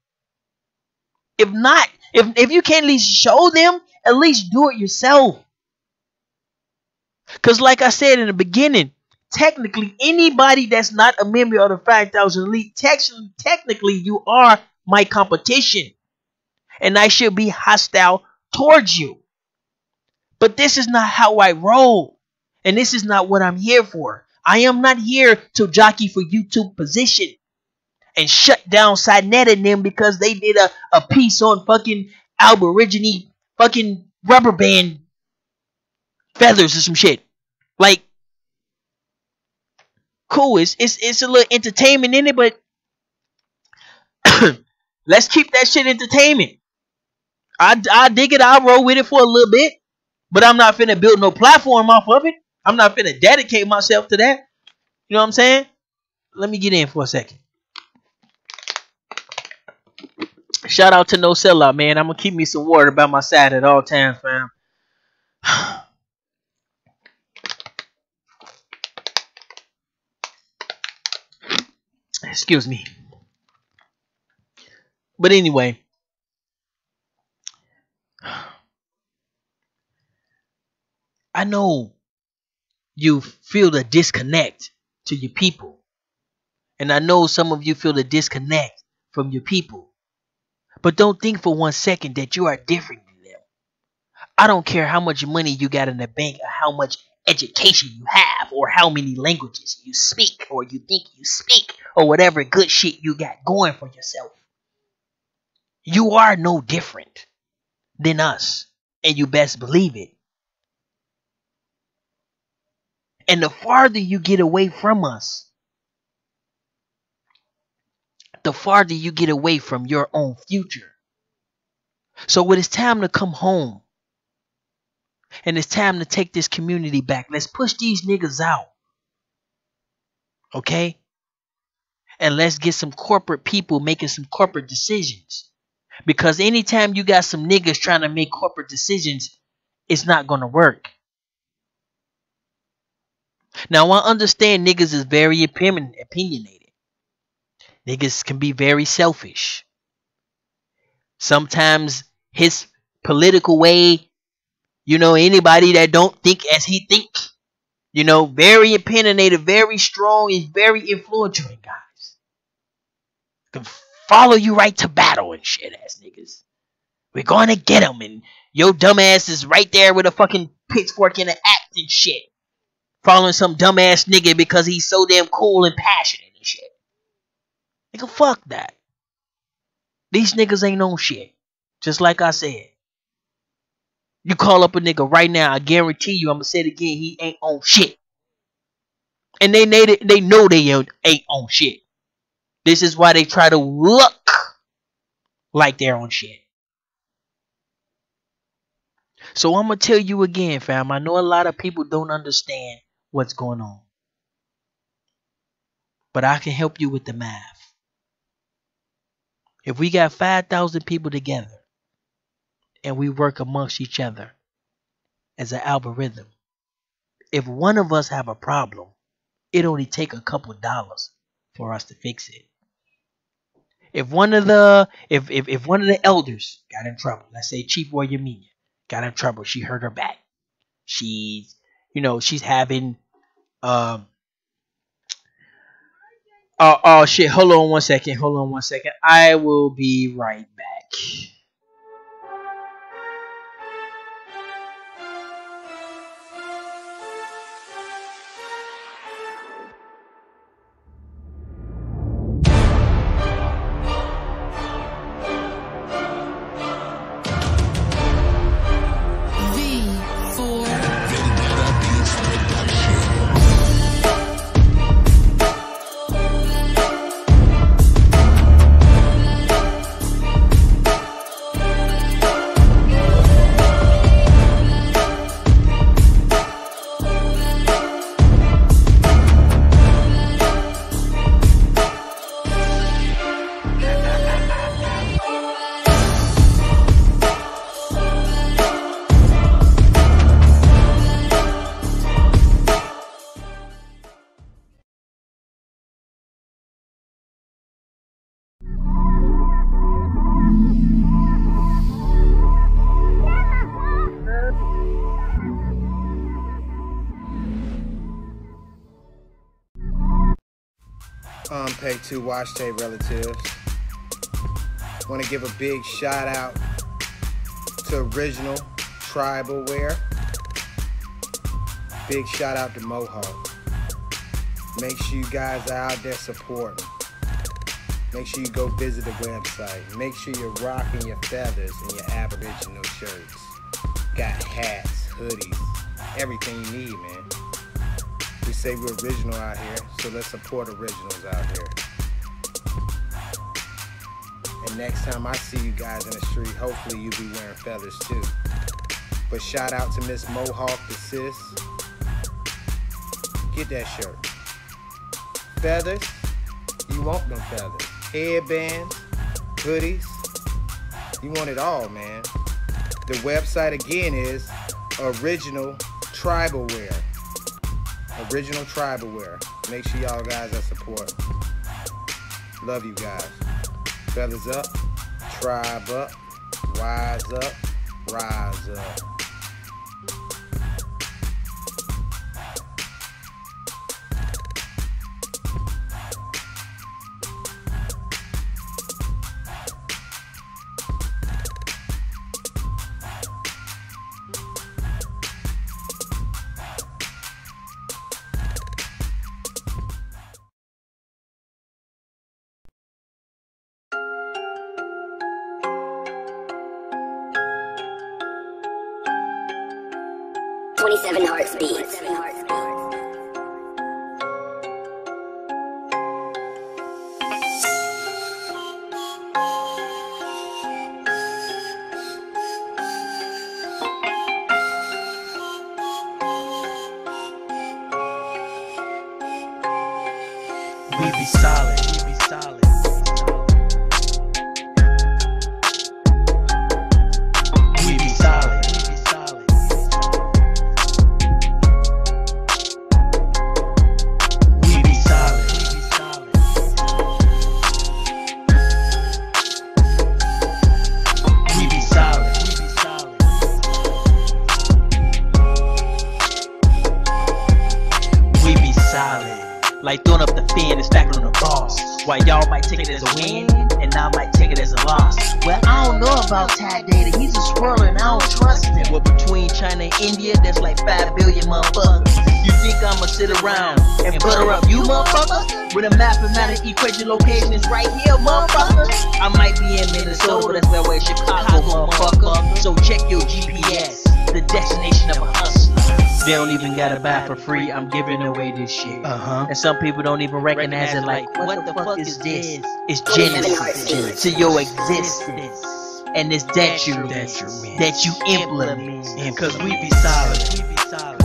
If not, if you can't at least show them, at least do it yourself. Because like I said in the beginning, technically anybody that's not a member of the 5,000 Elite, technically you are my competition. And I should be hostile towards you. But this is not how I roll. And this is not what I'm here for. I am not here to jockey for YouTube position and shut down Cynet and them because they did a piece on fucking Aborigine fucking rubber band feathers or some shit. Like, cool, it's a little entertainment in it, but let's keep that shit entertainment. I dig it, I'll roll with it for a little bit, but I'm not finna build no platform off of it. I'm not finna dedicate myself to that. You know what I'm saying? Let me get in for a second. Shout out to No Sellout, man. I'm gonna keep me some water by my side at all times, fam. Excuse me. But anyway, I know you feel the disconnect to your people. And I know some of you feel the disconnect from your people. But don't think for 1 second that you are different than them. I don't care how much money you got in the bank or how much education you have or how many languages you speak or you think you speak or whatever good shit you got going for yourself. You are no different than us, and you best believe it. And the farther you get away from us, the farther you get away from your own future. So when it's time to come home and it's time to take this community back, let's push these niggas out. Okay? And let's get some corporate people making some corporate decisions. Because anytime you got some niggas trying to make corporate decisions, it's not going to work. Now, I understand niggas is very opinionated. Niggas can be very selfish. Sometimes his political way, anybody that don't think as he think, very opinionated, very strong, is very influential, guys. Can follow you right to battle and shit ass niggas. We're going to get them, and your dumbass is right there with a fucking pitchfork in the act and shit. Following some dumbass nigga because he's so damn cool and passionate and shit. Nigga, fuck that. These niggas ain't on shit. Just like I said. You call up a nigga right now, I guarantee you, I'm gonna say it again, he ain't on shit. And they know they ain't on shit. This is why they try to look like they're on shit. So I'm gonna tell you again, fam. I know a lot of people don't understand what's going on. But I can help you with the math. If we got 5,000 people together and we work amongst each other as an algorithm, if one of us have a problem, it only take a couple of dollars for us to fix it. If one of the if one of the elders got in trouble, let's say Chief Warrior Minion got in trouble, she hurt her back. She's having oh shit, hold on one second. I will be right back. Pay 2 Wash Tape relatives. Want to give a big shout out to Original Tribal Wear. Big shout out to Mohawk. Make sure you guys are out there supporting. Make sure you go visit the website. Make sure you're rocking your feathers and your Aboriginal shirts. Got hats, hoodies, everything you need, man. We say we're original out here, so let's support originals out here. And next time I see you guys in the street, hopefully you'll be wearing feathers too. But shout out to Miss Mohawk, the sis. Get that shirt. Feathers, you want them feathers. Headbands, hoodies, you want it all, man. The website again is Original Tribal Wear. Original Tribal Wear. Make sure y'all guys are support. Love you guys. Feathers up, tribe up, wise up, rise up. 27 Hearts Beats. We be solid. We be solid. We be solid. We be solid. We be solid. We be solid. We be solid. We be solid. We be solid. Like throwing up the fin and stacking on the boss. While y'all might take it as a win, and I might take it as a loss. Well, I don't know about Tad Data, he's a swirler and I don't trust him. Well, between China and India, there's like 5 billion motherfuckers. You think I'ma sit around and butter up you motherfucker? With a mathematical equation location is right here, motherfucker. I might be in Minnesota, that's that way Chicago, motherfucker. So check your GPS, the destination of a hustler. They don't even gotta buy for free, I'm giving away this shit. And some people don't even recognize it like, what the fuck is this? It's genesis to your existence. And it's that you implement. Cause we be solid. We be solid.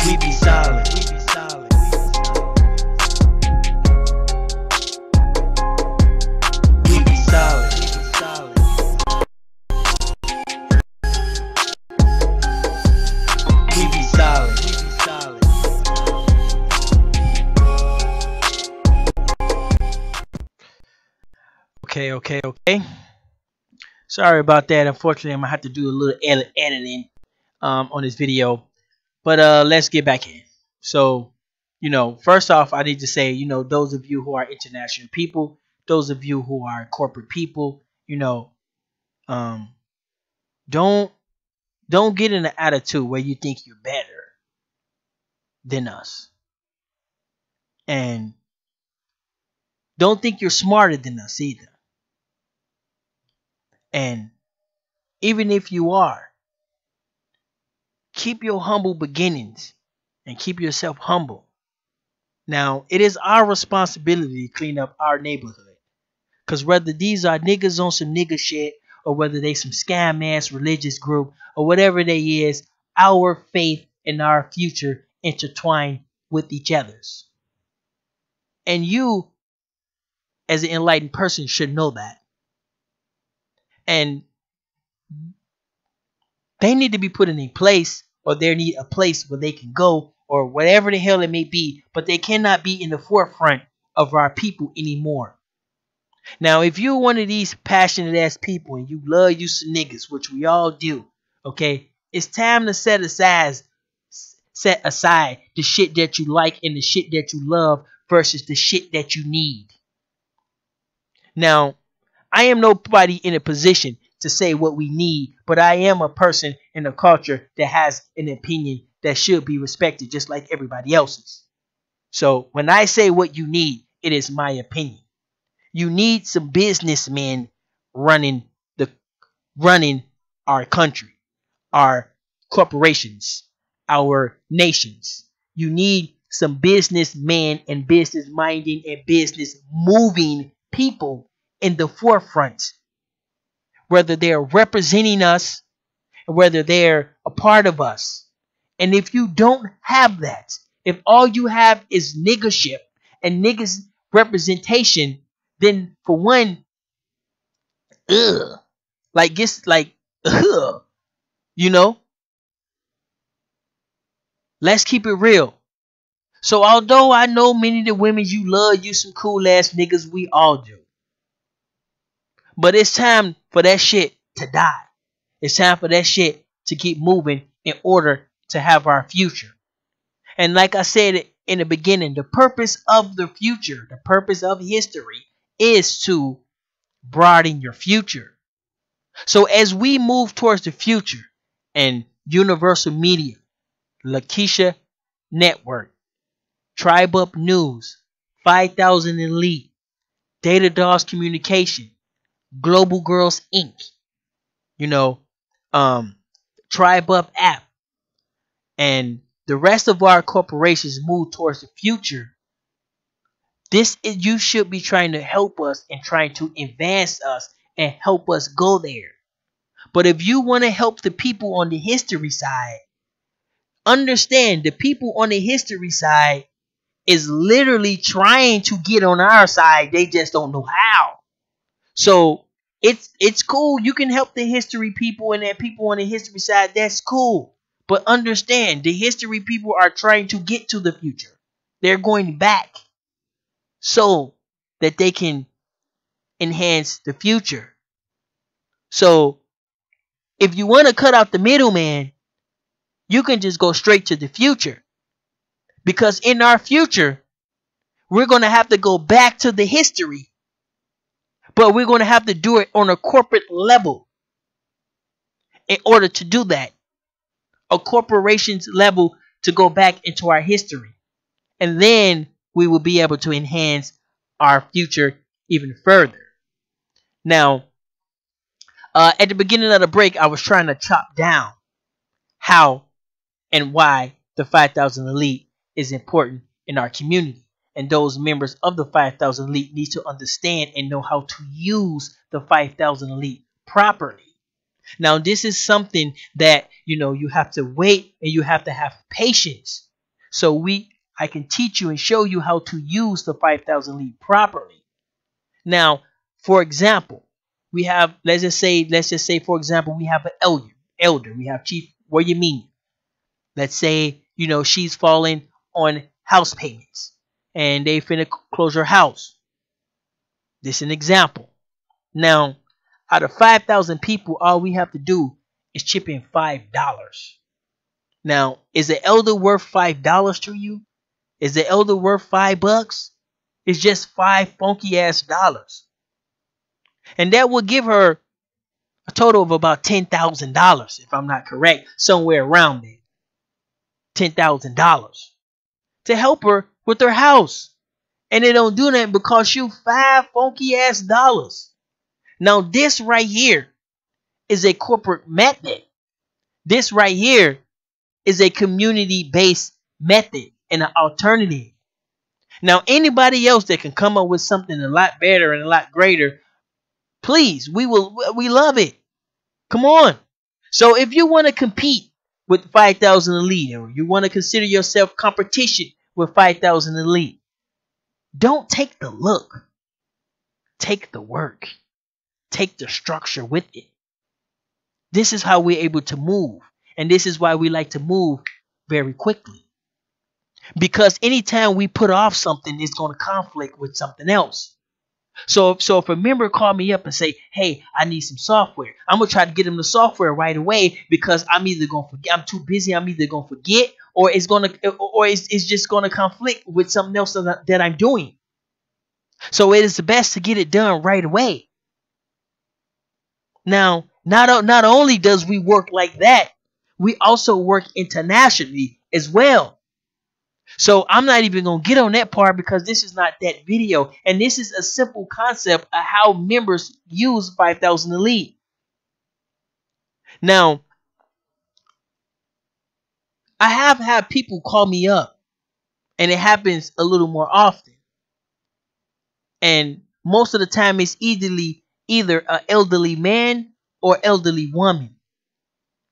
We be solid. We be solid. We be solid. We be solid. We be solid. Okay. Sorry about that. Unfortunately, I'm gonna have to do a little editing on this video. But let's get back in. So, first off, I need to say, those of you who are international people, those of you who are corporate people, don't get in an attitude where you think you're better than us. And don't think you're smarter than us either. And even if you are, keep your humble beginnings and keep yourself humble. Now, it is our responsibility to clean up our neighborhood. Because whether these are niggas on some nigga shit, or whether they some scam ass religious group, or whatever they is, our faith and our future intertwine with each other's. And you, as an enlightened person, should know that. And they need to be put in a place, or they need a place where they can go, or whatever the hell it may be, but they cannot be in the forefront of our people anymore. Now, if you're one of these passionate ass people and you love you some niggas, which we all do, okay, it's time to set aside the shit that you like and the shit that you love versus the shit that you need. Now, I am nobody in a position to say what we need, but I am a person in a culture that has an opinion that should be respected just like everybody else's. So when I say what you need, it is my opinion. You need some businessmen running our country, our corporations, our nations. You need some businessmen and business minding and business moving people in the forefront, whether they're representing us, or whether they're a part of us. And if you don't have that, if all you have is niggership and niggas representation, then for one, let's keep it real. So although I know many of the women you love, you some cool ass niggas, we all do. But it's time for that shit to die. It's time for that shit to keep moving in order to have our future. And like I said in the beginning, the purpose of the future, the purpose of history is to broaden your future. So as we move towards the future and Universal Media, Lakeisha Network, Tribe Up News, 5000 Elite, Data Dolls Communication, Global Girls Inc., you know, Tribe Up app, and the rest of our corporations move towards the future, you should be trying to help us and trying to advance us and help us go there. But if you want to help the people on the history side, understand the people on the history side is literally trying to get on our side. They just don't know how. So it's cool. You can help the history people and the people on the history side. That's cool. But understand, the history people are trying to get to the future. They're going back so that they can enhance the future. So if you want to cut out the middleman, you can just go straight to the future. Because in our future, we're going to have to go back to the history. But we're going to have to do it on a corporate level in order to do that. A corporation's level to go back into our history. And then we will be able to enhance our future even further. Now, at the beginning of the break, I was trying to chop down how and why the 5,000 Elite is important in our community. And those members of the 5,000 Elite need to understand and know how to use the 5,000 Elite properly. Now, this is something that, you have to wait and you have to have patience. So I can teach you and show you how to use the 5,000 Elite properly. Now, for example, we have, let's just say, for example, we have an elder. We have Chief Woyemini. Let's say, she's falling on house payments and they finna close her house. This is an example. Now, out of 5,000 people, all we have to do is chip in $5. Now, is the elder worth $5 to you? Is the elder worth $5? It's just 5 funky ass dollars. And that will give her a total of about $10,000, if I'm not correct, somewhere around there. $10,000 to help her with her house. And they don't do that because you 5 funky ass dollars. Now, this right here is a corporate method. This right here is a community-based method and an alternative. Now, anybody else that can come up with something a lot better and a lot greater, please, we love it. Come on. So if you want to compete with 5,000 Elite, or you want to consider yourself competition with 5,000 Elite, don't take the look. Take the work. Take the structure with it. This is how we're able to move. And this is why we like to move very quickly. Because anytime we put off something, it's going to conflict with something else. So if a member call me up and say, hey, I need some software, I'm going to try to get them the software right away because I'm either going to forget, I'm too busy, I'm either going to forget, or it's just going to conflict with something else that I'm doing. So it is the best to get it done right away. Now, not only does we work like that, we also work internationally as well. So I'm not even going to get on that part because this is not that video. And this is a simple concept of how members use 5,000 Elite. Now, I have had people call me up, and it happens a little more often. And most of the time it's either an elderly man or elderly woman.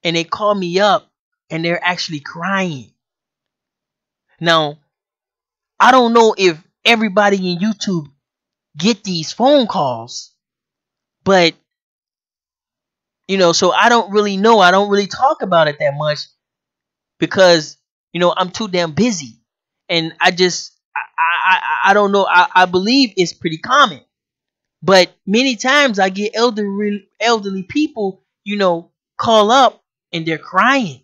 And they call me up and they're actually crying. Now, I don't know if everybody in YouTube get these phone calls, but so I don't really know. I don't really talk about it that much because I'm too damn busy, and I don't know. I believe it's pretty common, but many times I get elderly people call up and they're crying,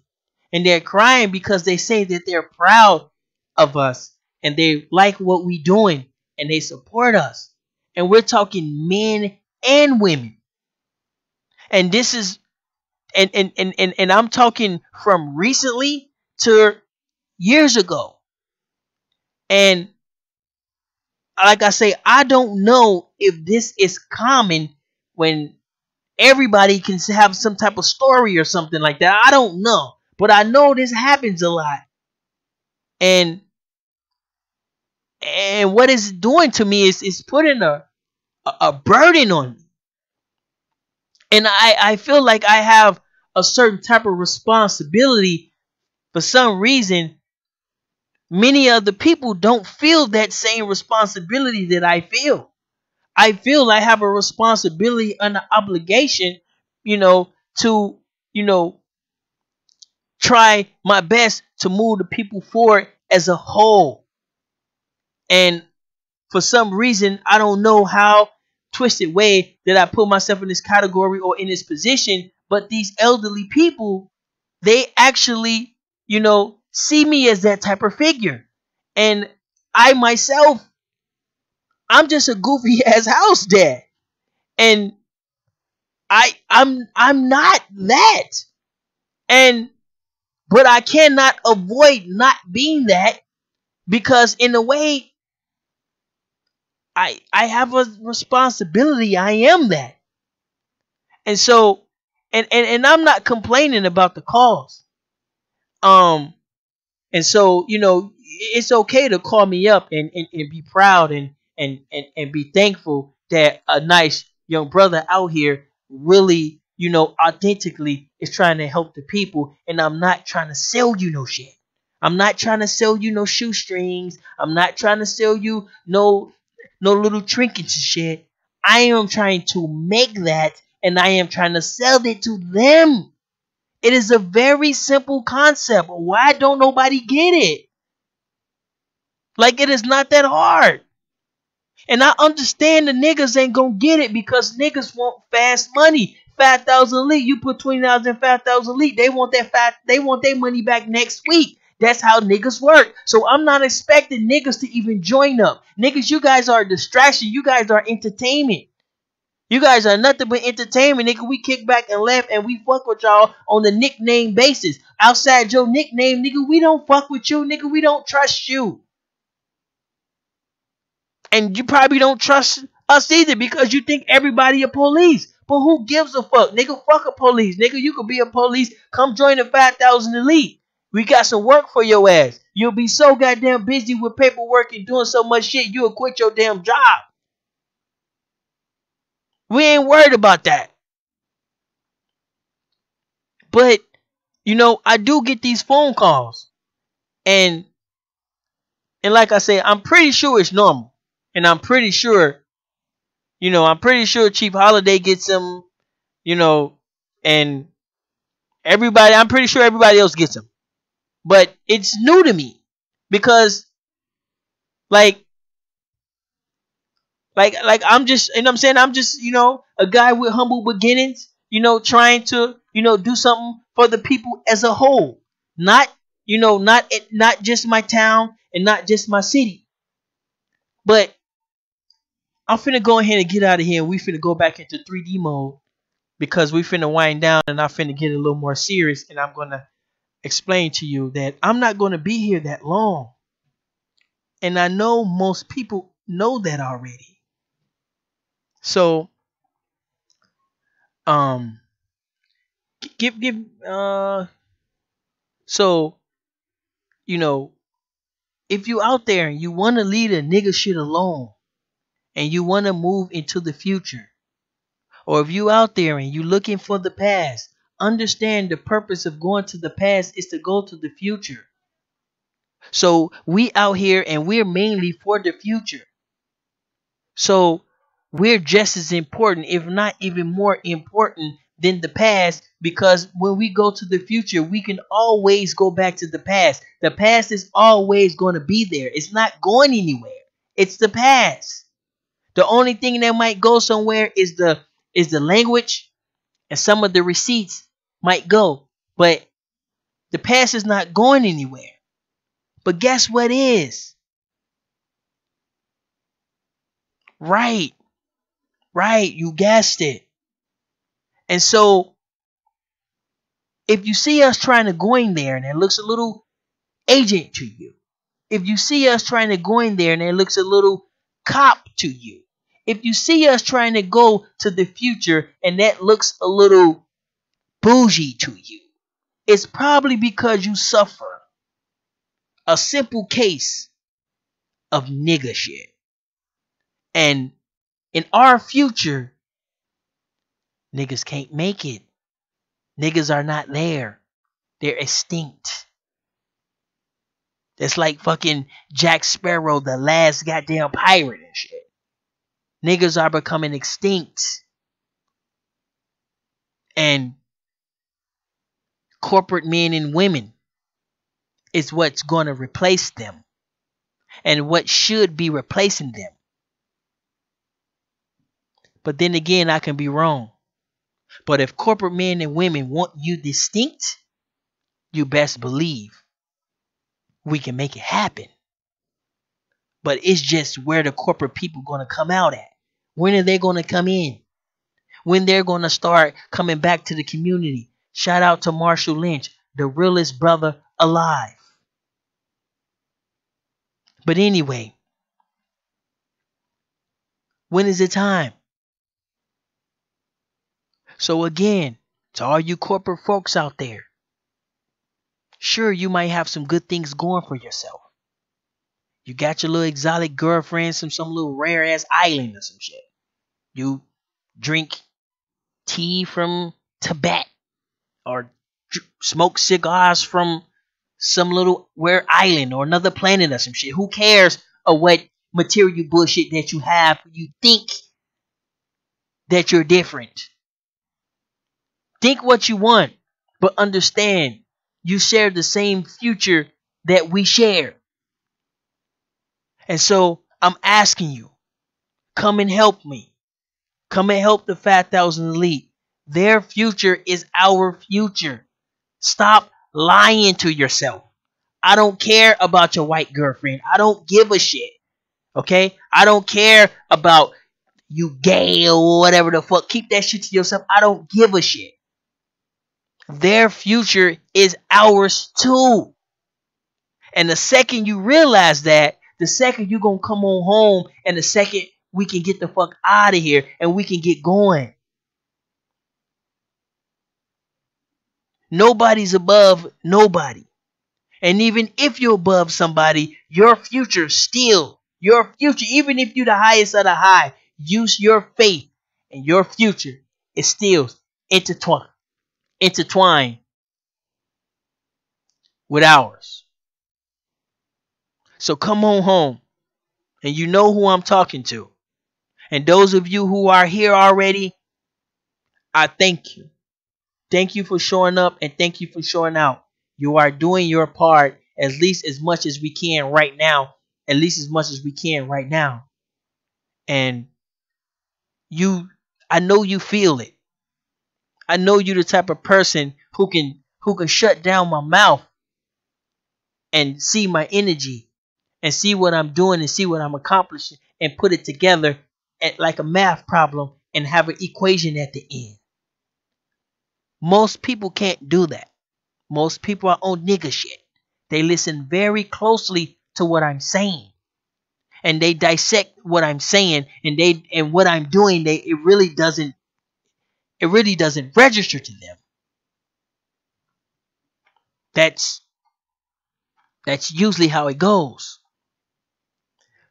because they say that they're proud of us and they like what we're doing and they support us. And we're talking men and women. And this is and I'm talking from recently to years ago. And like I say, I don't know if this is common when everybody can have some type of story or something like that. I don't know. But I know this happens a lot. And what it's doing to me is putting a burden on me. And I feel like I have a certain type of responsibility. For some reason, many other people don't feel that same responsibility that I feel. I feel I have a responsibility and an obligation, to, try my best to move the people forward as a whole. And for some reason, I don't know how twisted way that I put myself in this category or in this position, but these elderly people, they actually, see me as that type of figure. And I myself, I'm just a goofy ass house dad. And I'm not that. But I cannot avoid not being that, because in a way I have a responsibility. I am that. And so and I'm not complaining about the cause. And so, it's okay to call me up and be proud and be thankful that a nice young brother out here really, authentically is trying to help the people. And I'm not trying to sell you no shit. I'm not trying to sell you no shoestrings. I'm not trying to sell you no little trinkets and shit. I am trying to make that, and I am trying to sell it to them. It is a very simple concept. Why don't nobody get it? Like, it is not that hard. And I understand the niggas ain't gonna get it, because niggas want fast money. 5,000 elite. You put 20,000 in 5,000 elite. They want they want their money back next week. That's how niggas work. So I'm not expecting niggas to even join up. Niggas, you guys are a distraction. You guys are entertainment. You guys are nothing but entertainment, nigga. We kick back and laugh, and we fuck with y'all on the nickname basis. Outside your nickname, nigga, we don't fuck with you, nigga. We don't trust you. And you probably don't trust us either, because you think everybody a police. But who gives a fuck? Nigga, fuck a police. Nigga, you could be a police. Come join the 5,000 elite. We got some work for your ass. You'll be so goddamn busy with paperwork and doing so much shit, you'll quit your damn job. We ain't worried about that. But, I do get these phone calls. And like I say, I'm pretty sure it's normal. And I'm pretty sure, Chief Holiday gets them, and everybody, I'm pretty sure everybody else gets them. But it's new to me, because like I'm just, I'm saying, I'm just, a guy with humble beginnings, trying to, do something for the people as a whole. Not, not just my town and not just my city. But I'm finna go ahead and get out of here, and we finna go back into 3D mode, because we finna wind down, and I'm finna get a little more serious, and I'm gonna explain to you that I'm not gonna be here that long. And I know most people know that already. So so if you out there and you want to leave a nigga shit alone, and you want to move into the future, or if you out there and you looking for the past, understand the purpose of going to the past is to go to the future. So we out here and we're mainly for the future. So we're just as important, if not even more important than the past, because when we go to the future, we can always go back to the past. The past is always going to be there. It's not going anywhere. It's the past. The only thing that might go somewhere is the language, and some of the receipts might go, but the past is not going anywhere. But guess what is? Right, you guessed it. And so if you see us trying to go in there and it looks a little agent to you, if you see us trying to go in there and it looks a little cop to you, If you see us trying to go to the future and that looks a little bougie to you, it's probably because you suffer a simple case of nigga shit. And in our future, niggas can't make it. Niggas are not there. They're extinct. It's like fucking Jack Sparrow, the last goddamn pirate and shit. Niggas are becoming extinct. And corporate men and women is what's going to replace them. And what should be replacing them. But then again, I can be wrong. But if corporate men and women want you distinct, you best believe we can make it happen. But it's just where the corporate people going to come out at. When are they going to come in? When they're going to start coming back to the community. Shout out to Marshall Lynch, the realest brother alive. But anyway, when is it time? So again, to all you corporate folks out there, sure, you might have some good things going for yourself. You got your little exotic girlfriend from some little rare ass island or some shit. You drink tea from Tibet or smoke cigars from some little rare island or another planet or some shit. Who cares of what material bullshit that you have? You think that you're different. Think what you want, but understand you share the same future that we share. And so I'm asking you, come and help me. Come and help the 5,000 Elite. Their future is our future. Stop lying to yourself. I don't care about your white girlfriend. I don't give a shit. Okay? I don't care about you gay or whatever the fuck. Keep that shit to yourself. I don't give a shit. Their future is ours too. And the second you realize that, the second you're going to come on home, and the second we can get the fuck out of here and we can get going. Nobody's above nobody. And even if you're above somebody, your future still, your future, even if you're the highest of the high, use your faith and your future is still intertwined with ours. So come on home, and you know who I'm talking to. And those of you who are here already, I thank you. Thank you for showing up, and thank you for showing out. You are doing your part at least as much as we can right now. At least as much as we can right now. And I know you feel it. I know you're the type of person who can shut down my mouth and see my energy and see what I'm doing and see what I'm accomplishing and put it together like a math problem and have an equation at the end. Most people can't do that. Most people are on nigga shit. They listen very closely to what I'm saying. And they dissect what I'm saying, and what I'm doing, it really doesn't register to them. That's usually how it goes.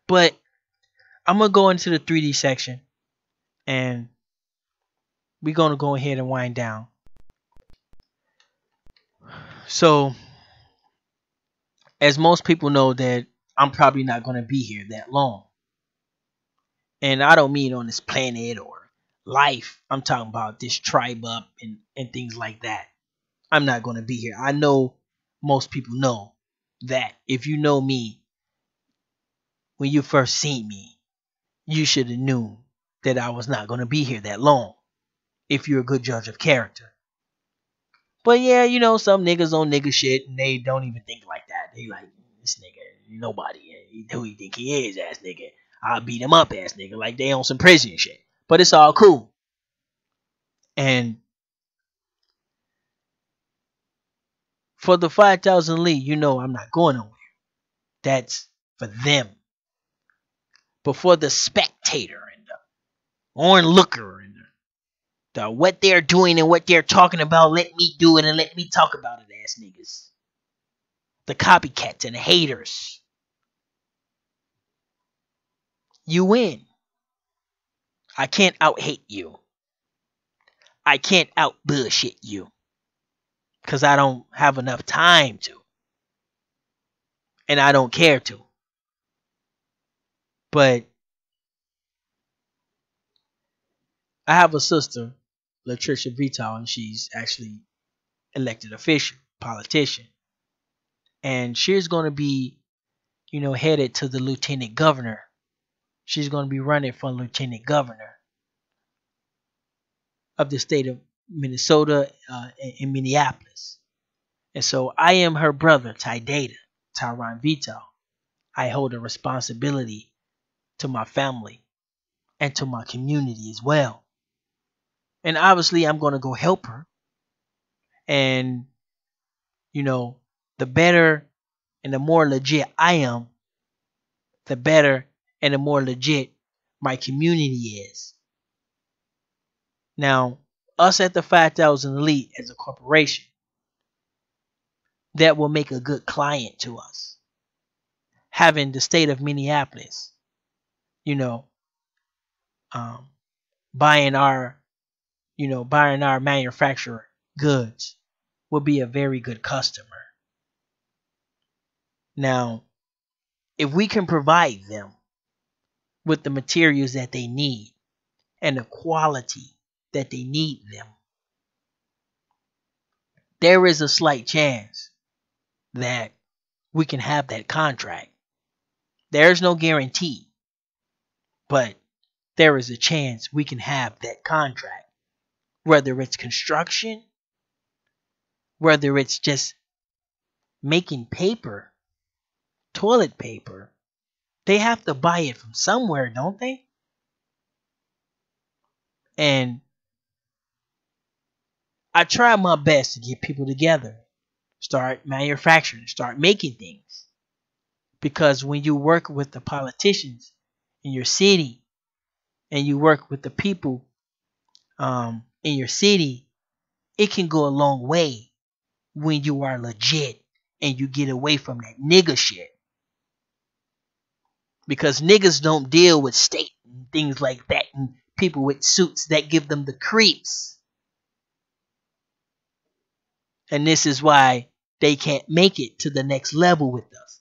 But I'm going to go into the 3D section, and we're going to go ahead and wind down. So, as most people know, that I'm probably not going to be here that long. And I don't mean on this planet or life. I'm talking about this tribe up and things like that. I'm not going to be here. I know most people know that. If you know me, when you first seen me, you should have known that I was not going to be here that long, if you're a good judge of character. But yeah, you know, some niggas on nigga shit, and they don't even think like that. They like, this nigga, nobody, who you think he is, ass nigga. I'll beat him up, ass nigga. Like they on some prison shit. But it's all cool. And for the 5,000 Elite, you know I'm not going nowhere. That's for them. But for the spectator and onlooker and what they're doing and what they're talking about. Let me do it and let me talk about it, ass niggas. The copycats and the haters. You win. I can't out hate you. I can't out bullshit you. Because I don't have enough time to. And I don't care to. But I have a sister, Latricia Vital, and she's actually elected official, politician. And she's going to be, headed to the lieutenant governor. She's going to be running for lieutenant governor of the state of Minnesota in Minneapolis. And so I am her brother, Tyron Vital. I hold a responsibility to my family and to my community as well. And obviously I'm going to go help her. And, the better and the more legit I am, the better and the more legit my community is. Now, us at the 5,000 Elite as a corporation, that will make a good client to us. Having the state of Minneapolis, buying our manufacturer goods will be a very good customer. Now, if we can provide them with the materials that they need and the quality that they need them, there is a slight chance that we can have that contract. There's no guarantee, but there is a chance we can have that contract. Whether it's construction, whether it's just making paper, toilet paper, they have to buy it from somewhere, don't they? And I try my best to get people together, start manufacturing, start making things. Because when you work with the politicians in your city and you work with the people in your city, it can go a long way when you are legit and you get away from that nigga shit. Because niggas don't deal with state and things like that and people with suits that give them the creeps. And this is why they can't make it to the next level with us.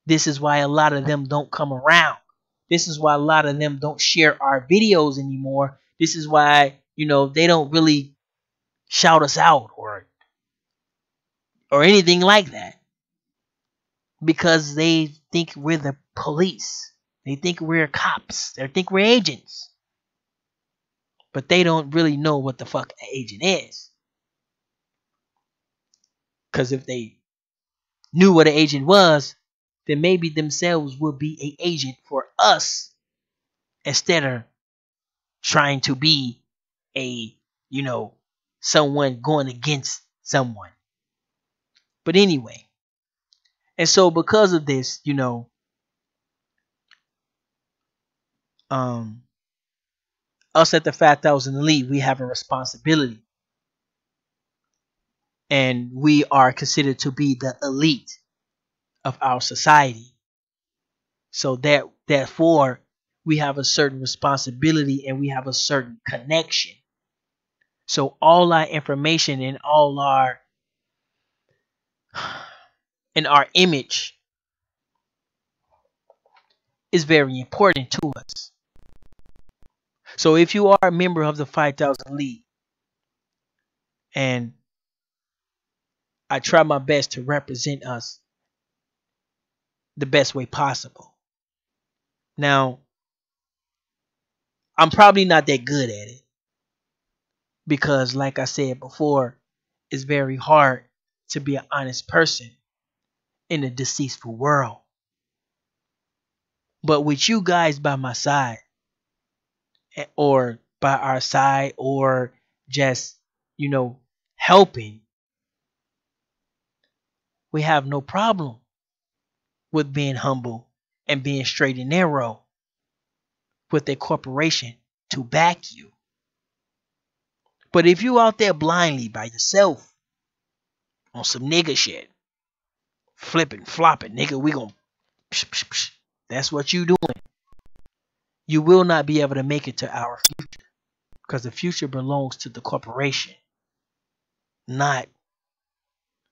This is why a lot of them don't come around. This is why a lot of them don't share our videos anymore. This is why, they don't really shout us out or anything like that. Because they think we're the police. They think we're cops. They think we're agents. But they don't really know what the fuck an agent is. Because if they knew what an agent was, then maybe themselves would be an agent for us instead of trying to be a, someone going against someone. But anyway, and so because of this, us at the 5,000 Elite, we have a responsibility. And we are considered to be the elite of our society. So therefore, we have a certain responsibility and we have a certain connection. So all our information and all our image is very important to us. So if you are a member of the 5,000 Elite, and I try my best to represent us the best way possible. Now, I'm probably not that good at it. Because like I said before, it's very hard to be an honest person in a deceitful world. But with you guys by my side, or by our side, or just, helping, we have no problem with being humble and being straight and narrow with a corporation to back you. But if you out there blindly by yourself on some nigga shit, flipping, flopping, nigga, we gon' psh, psh, psh. That's what you doing. You will not be able to make it to our future, because the future belongs to the corporation, not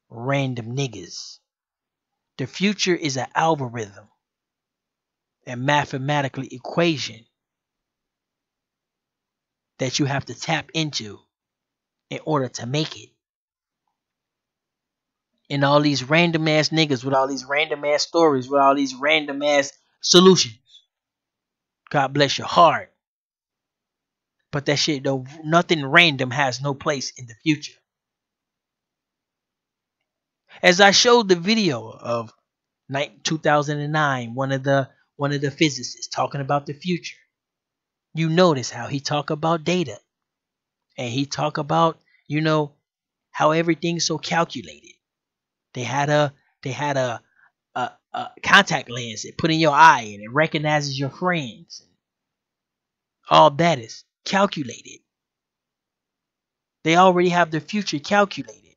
random niggas. The future is an algorithm, a mathematical equation that you have to tap into in order to make it. And all these random ass niggas with all these random ass stories, with all these random ass solutions. God bless your heart. But that shit though, nothing random has no place in the future. As I showed the video of 2009, one of the physicists talking about the future. You notice how he talk about data. And he talk about, how everything's so calculated. They had a contact lens it put in your eye and it recognizes your friends. All that is calculated. They already have the future calculated.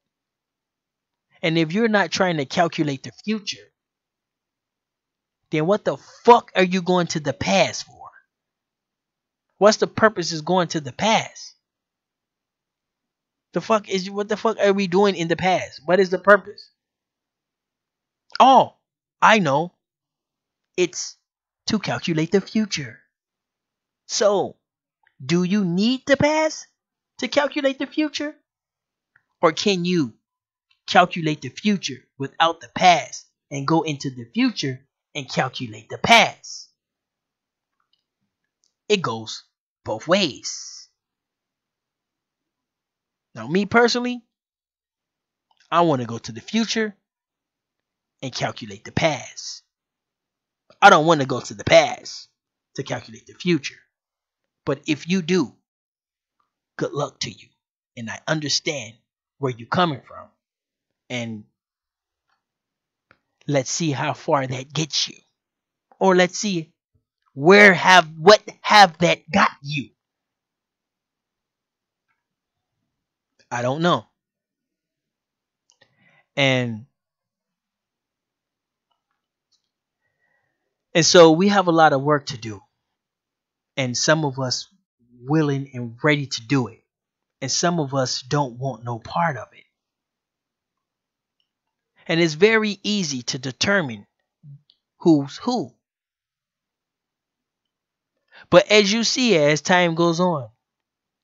And if you're not trying to calculate the future, then what the fuck are you going to the past for? What's the purpose of going to the past? What the fuck are we doing in the past? What is the purpose? Oh, I know. It's to calculate the future. So, do you need the past to calculate the future? Or can you calculate the future without the past and go into the future and calculate the past? It goes both ways. Now, me personally, I want to go to the future and calculate the past. I don't want to go to the past to calculate the future. But if you do, good luck to you. And I understand where you're coming from. And let's see how far that gets you. Or let's see what have that got you. I don't know. And so we have a lot of work to do. And some of us willing and ready to do it. And some of us don't want no part of it. And it's very easy to determine who's who. But as you see, as time goes on,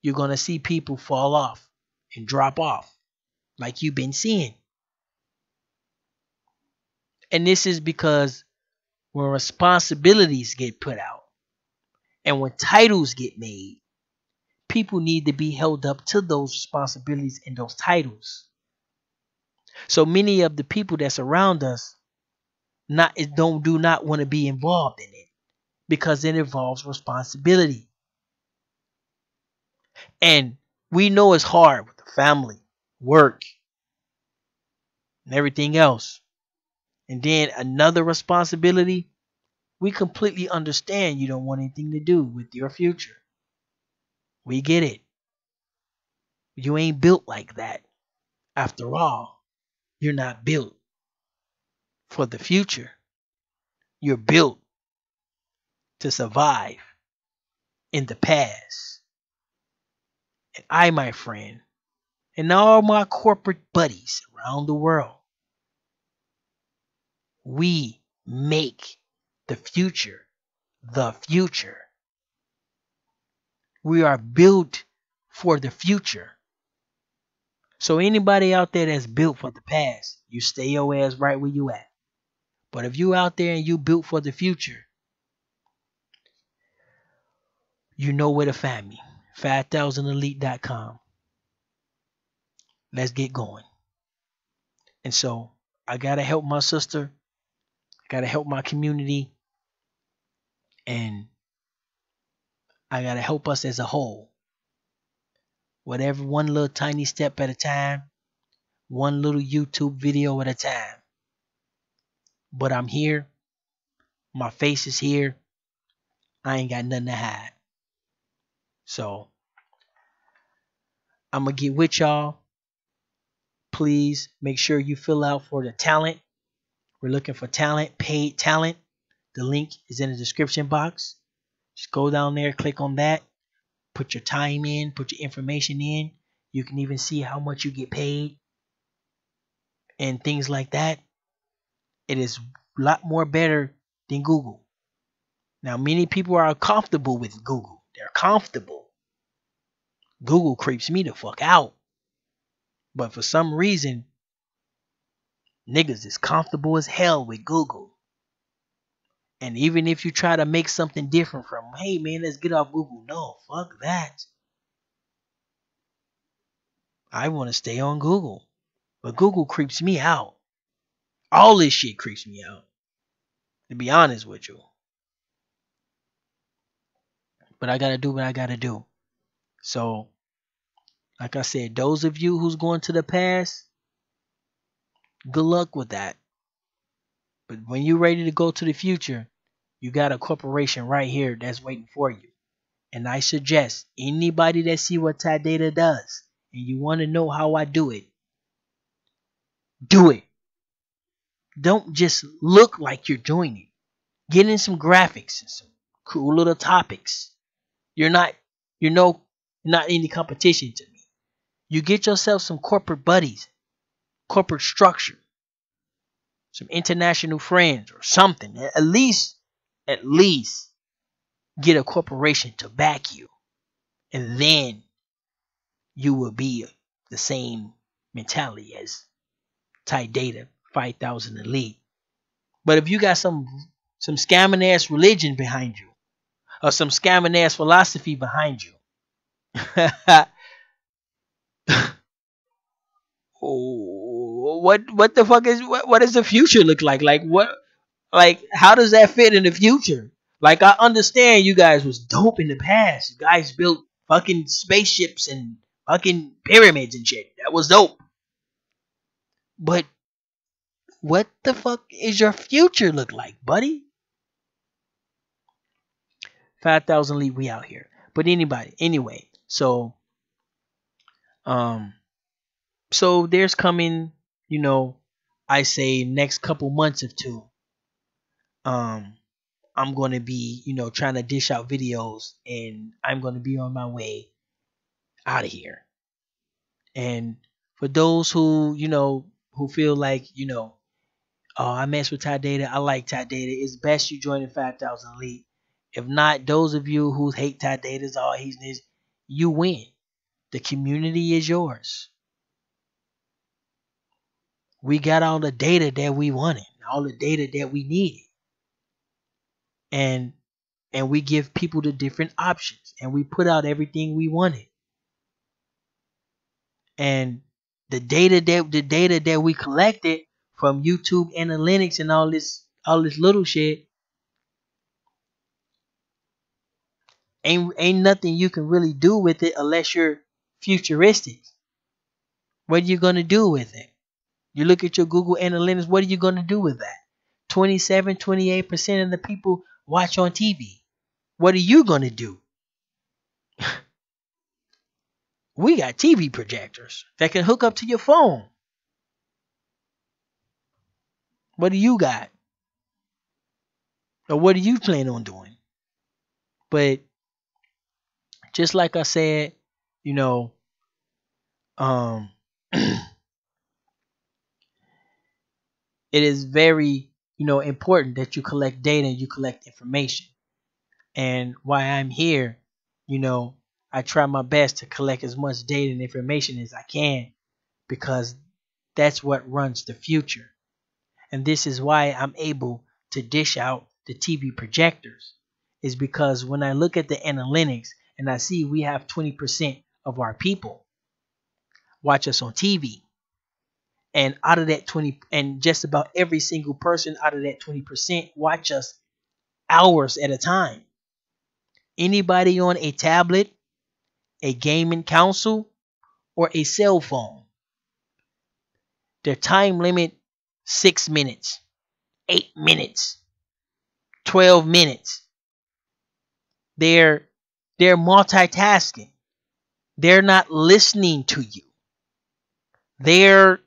you're going to see people fall off and drop off like you've been seeing. And this is because when responsibilities get put out and when titles get made, people need to be held up to those responsibilities and those titles. So many of the people that's around us do not want to be involved in it because it involves responsibility. And we know it's hard with the family, work, and everything else. And then another responsibility, we completely understand you don't want anything to do with your future. We get it. You ain't built like that. After all, you're not built for the future. You're built to survive in the past. And I, my friend, and all my corporate buddies around the world, we make the future the future. We are built for the future. So anybody out there that's built for the past, you stay your ass right where you at. But if you out there and you built for the future, you know where to find me. 5000elite.com. Let's get going. And so I gotta help my sister. I gotta help my community. And I gotta help us as a whole. Whatever, one little tiny step at a time. One little YouTube video at a time. But I'm here. My face is here. I ain't got nothing to hide. So I'm going to get with y'all. Please make sure you fill out for the talent. We're looking for talent, paid talent. The link is in the description box. Just go down there, click on that. Put your time in, put your information in. You can even see how much you get paid and things like that. It is a lot more better than Google. Now, many people are comfortable with Google. They're comfortable. Google creeps me the fuck out. But for some reason, niggas is comfortable as hell with Google. And even if you try to make something different from, hey man, let's get off Google. No, fuck that. I want to stay on Google. But Google creeps me out. All this shit creeps me out. To be honest with you. But I gotta do what I gotta do. So, like I said, those of you who's going to the past, good luck with that. But when you're ready to go to the future, you got a corporation right here that's waiting for you. And I suggest anybody that see what Ty Data does and you want to know how I do it, do it. Don't just look like you're doing it. Get in some graphics and some cool little topics. You're not any competition to me. You get yourself some corporate buddies, corporate structure, some international friends or something. At least get a corporation to back you. And then you will be the same mentality as Ty Data 5000 Elite. But if you got some scamming ass religion behind you, or some scamming ass philosophy behind you, what the fuck is what does the future look like? Like how does that fit in the future? Like I understand you guys was dope in the past. You guys built fucking spaceships and fucking pyramids and shit. That was dope. But what the fuck is your future look like, buddy? 5000 Elite, we out here. But anyway, so there's coming, I say next couple months or two. I'm going to be, trying to dish out videos, and I'm going to be on my way out of here. And for those who, who feel like, oh, I mess with Ty Data, I like Ty Data, it's best you join the 5000 Elite. If not, those of you who hate Ty Data, you win. The community is yours. We got all the data that we wanted, all the data that we needed. And we give people the different options, and we put out everything we wanted. And the data that we collected from YouTube analytics and all this little shit ain't nothing you can really do with it unless you're futuristic. What are you gonna do with it? You look at your Google Analytics, what are you gonna do with that? 28% of the people watch on TV. What are you gonna do? We got TV projectors that can hook up to your phone. What do you got? Or what do you plan on doing? But just like I said, it is very, important that you collect data and you collect information. And why I'm here, I try my best to collect as much data and information as I can, because that's what runs the future. And this is why I'm able to dish out the TV projectors, is because when I look at the analytics and I see we have 20% of our people watch us on TV, and out of that 20, and just about every single person out of that 20% watch us hours at a time. Anybody on a tablet, a gaming console, or a cell phone, their time limit 6 minutes, 8 minutes, 12 minutes. Their They're multitasking. They're not listening to you. They're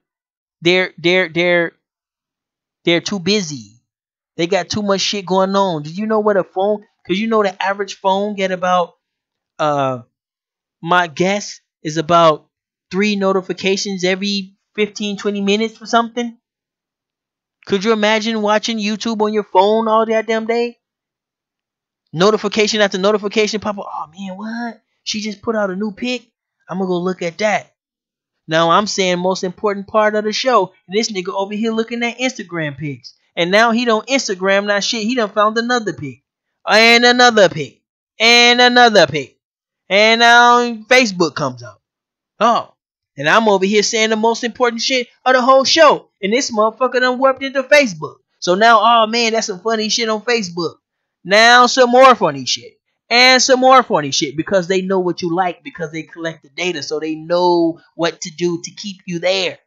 too busy. They got too much shit going on. Did you know what a phone? Because you know the average phone get about my guess is about 3 notifications every 15-20 minutes for something. Could you imagine watching YouTube on your phone all that damn day? Notification after notification pop up. Oh man, what? She just put out a new pic. I'm gonna go look at that. Now I'm saying most important part of the show. And this nigga over here looking at Instagram pics. And now he don't Instagram that shit. He done found another pic. And another pic. And another pic. And now Facebook comes up. Oh. And I'm over here saying the most important shit of the whole show. And this motherfucker done warped into Facebook. So now, oh man, that's some funny shit on Facebook. Now some more funny shit. And some more funny shit. Because they know what you like. Because they collect the data. So they know what to do to keep you there.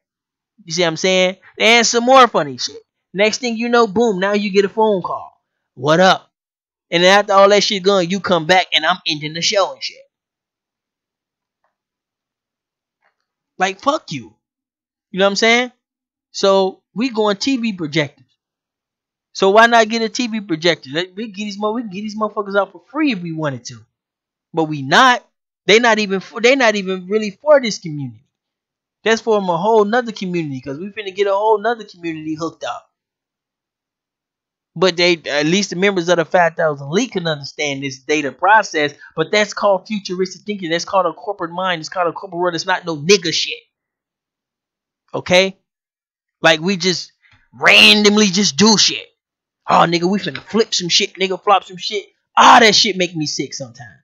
You see what I'm saying? And some more funny shit. Next thing you know, boom, now you get a phone call. What up? And then after all that shit going, you come back and I'm ending the show and shit. Like, fuck you. You know what I'm saying? So, we going TV projectors. So, why not get a TV projector? We can get these motherfuckers out for free if we wanted to. But we not. They're not even really for this community. That's for a whole nother community. Because we finna get a whole nother community hooked up. But they, at least the members of the 5,000 Elite can understand this data process. But that's called futuristic thinking. That's called a corporate mind. It's called a corporate world. It's not no nigga shit. Okay? Like we just randomly just do shit. Oh, nigga, we finna flip some shit. Nigga, flop some shit. Ah, that shit make me sick sometimes.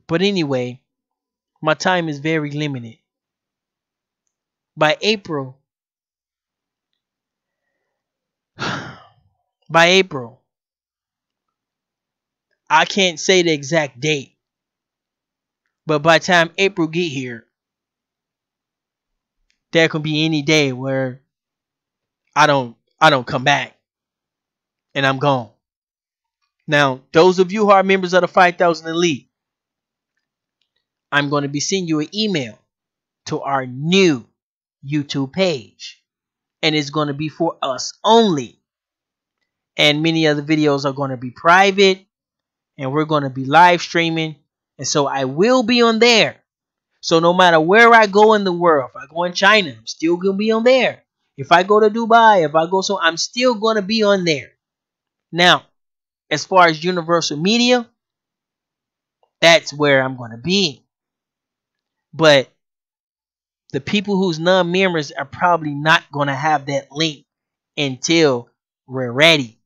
But anyway, my time is very limited. By April, I can't say the exact date. But by the time April get here, there can be any day where I don't come back and I'm gone. Now, those of you who are members of the 5,000 Elite, I'm going to be sending you an email to our new YouTube page. And it's going to be for us only. And many of the videos are going to be private. And we're going to be live streaming. And so I will be on there. So no matter where I go in the world, if I go in China, I'm still going to be on there. If I go to Dubai, I'm still going to be on there. Now, as far as Universal Media, that's where I'm going to be. But the people who's non-members are probably not going to have that link until we're ready.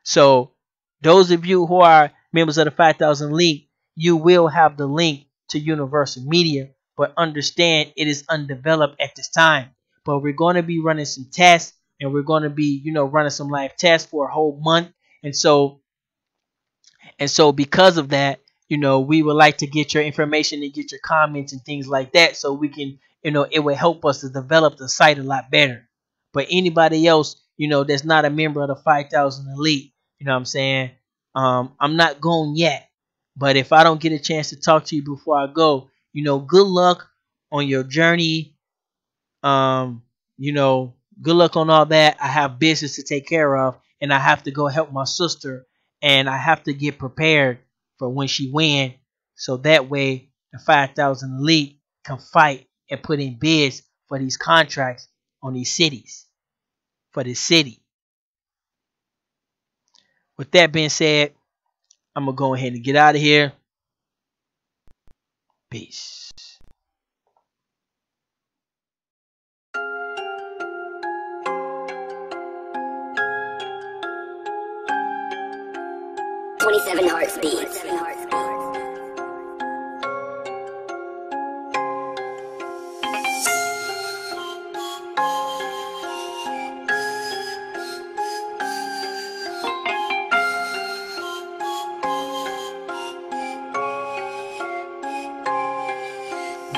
So those of you who are members of the 5,000 Elite, you will have the link to Universal Media, but understand it is undeveloped at this time. But we're going to be running some tests, and we're going to be, running some live tests for a whole month. And so because of that, we would like to get your information and get your comments and things like that, so we can, it will help us to develop the site a lot better. But anybody else, that's not a member of the 5,000 Elite, you know what I'm saying? I'm not going yet. But if I don't get a chance to talk to you before I go, good luck on your journey. Good luck on all that. I have business to take care of, and I have to go help my sister, and I have to get prepared for when she wins, so that way the 5,000 Elite can fight and put in bids for these contracts on these cities, for this city. With that being said, I'm going to go ahead and get out of here. Peace. "27 Hearts Beats."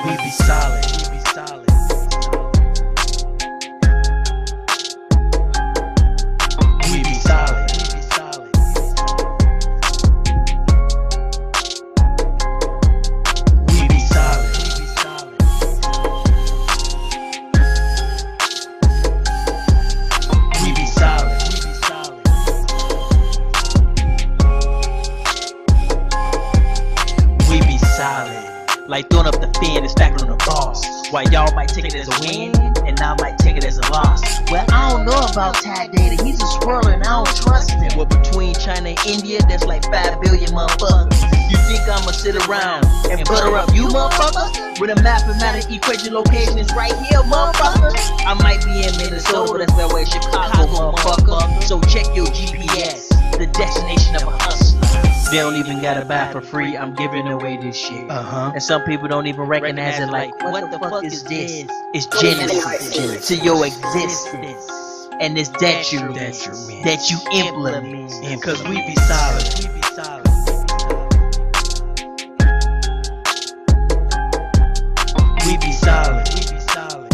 We be solid. We be solid. We be solid. We be solid. While y'all might take it as a win, and I might take it as a loss. Well, I don't know about Tad Data, he's a swirler and I don't trust him. Well, between China and India, there's like 5 billion motherfuckers. You think I'ma sit around and butter up you motherfuckers? With a mathematical equation location is right here, motherfucker. I might be in Minnesota, that's that way Chicago, motherfucker. So check your GPS, the destination of a hustler. They don't even gotta buy for free, I'm giving away this shit. And some people don't even recognize it like, what the fuck is this? It's genesis to your existence. And it's that you implement. Cause we be solid. We be solid. We be solid. We be solid.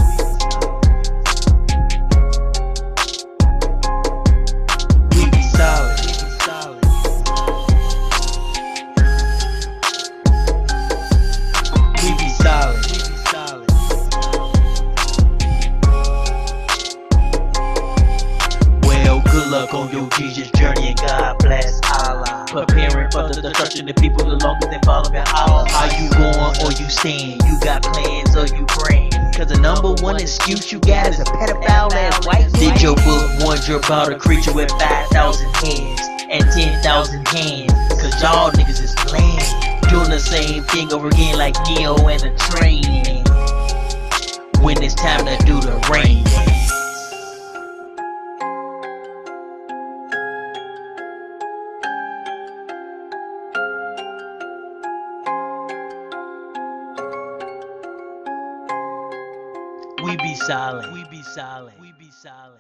Well, good luck on your Jesus journey and God bless Allah. Preparing for the destruction of people the longer they following Allah. Are you going or you staying? You got plans or you praying? Cause the number one excuse you got is a pedophile ass white man. Did your book warn you about a creature with 5,000 heads and 10,000 hands? Cause y'all niggas is playing, doing the same thing over again like Neo and the train. When it's time to do the rain dance. We be solid. We be solid. We be solid.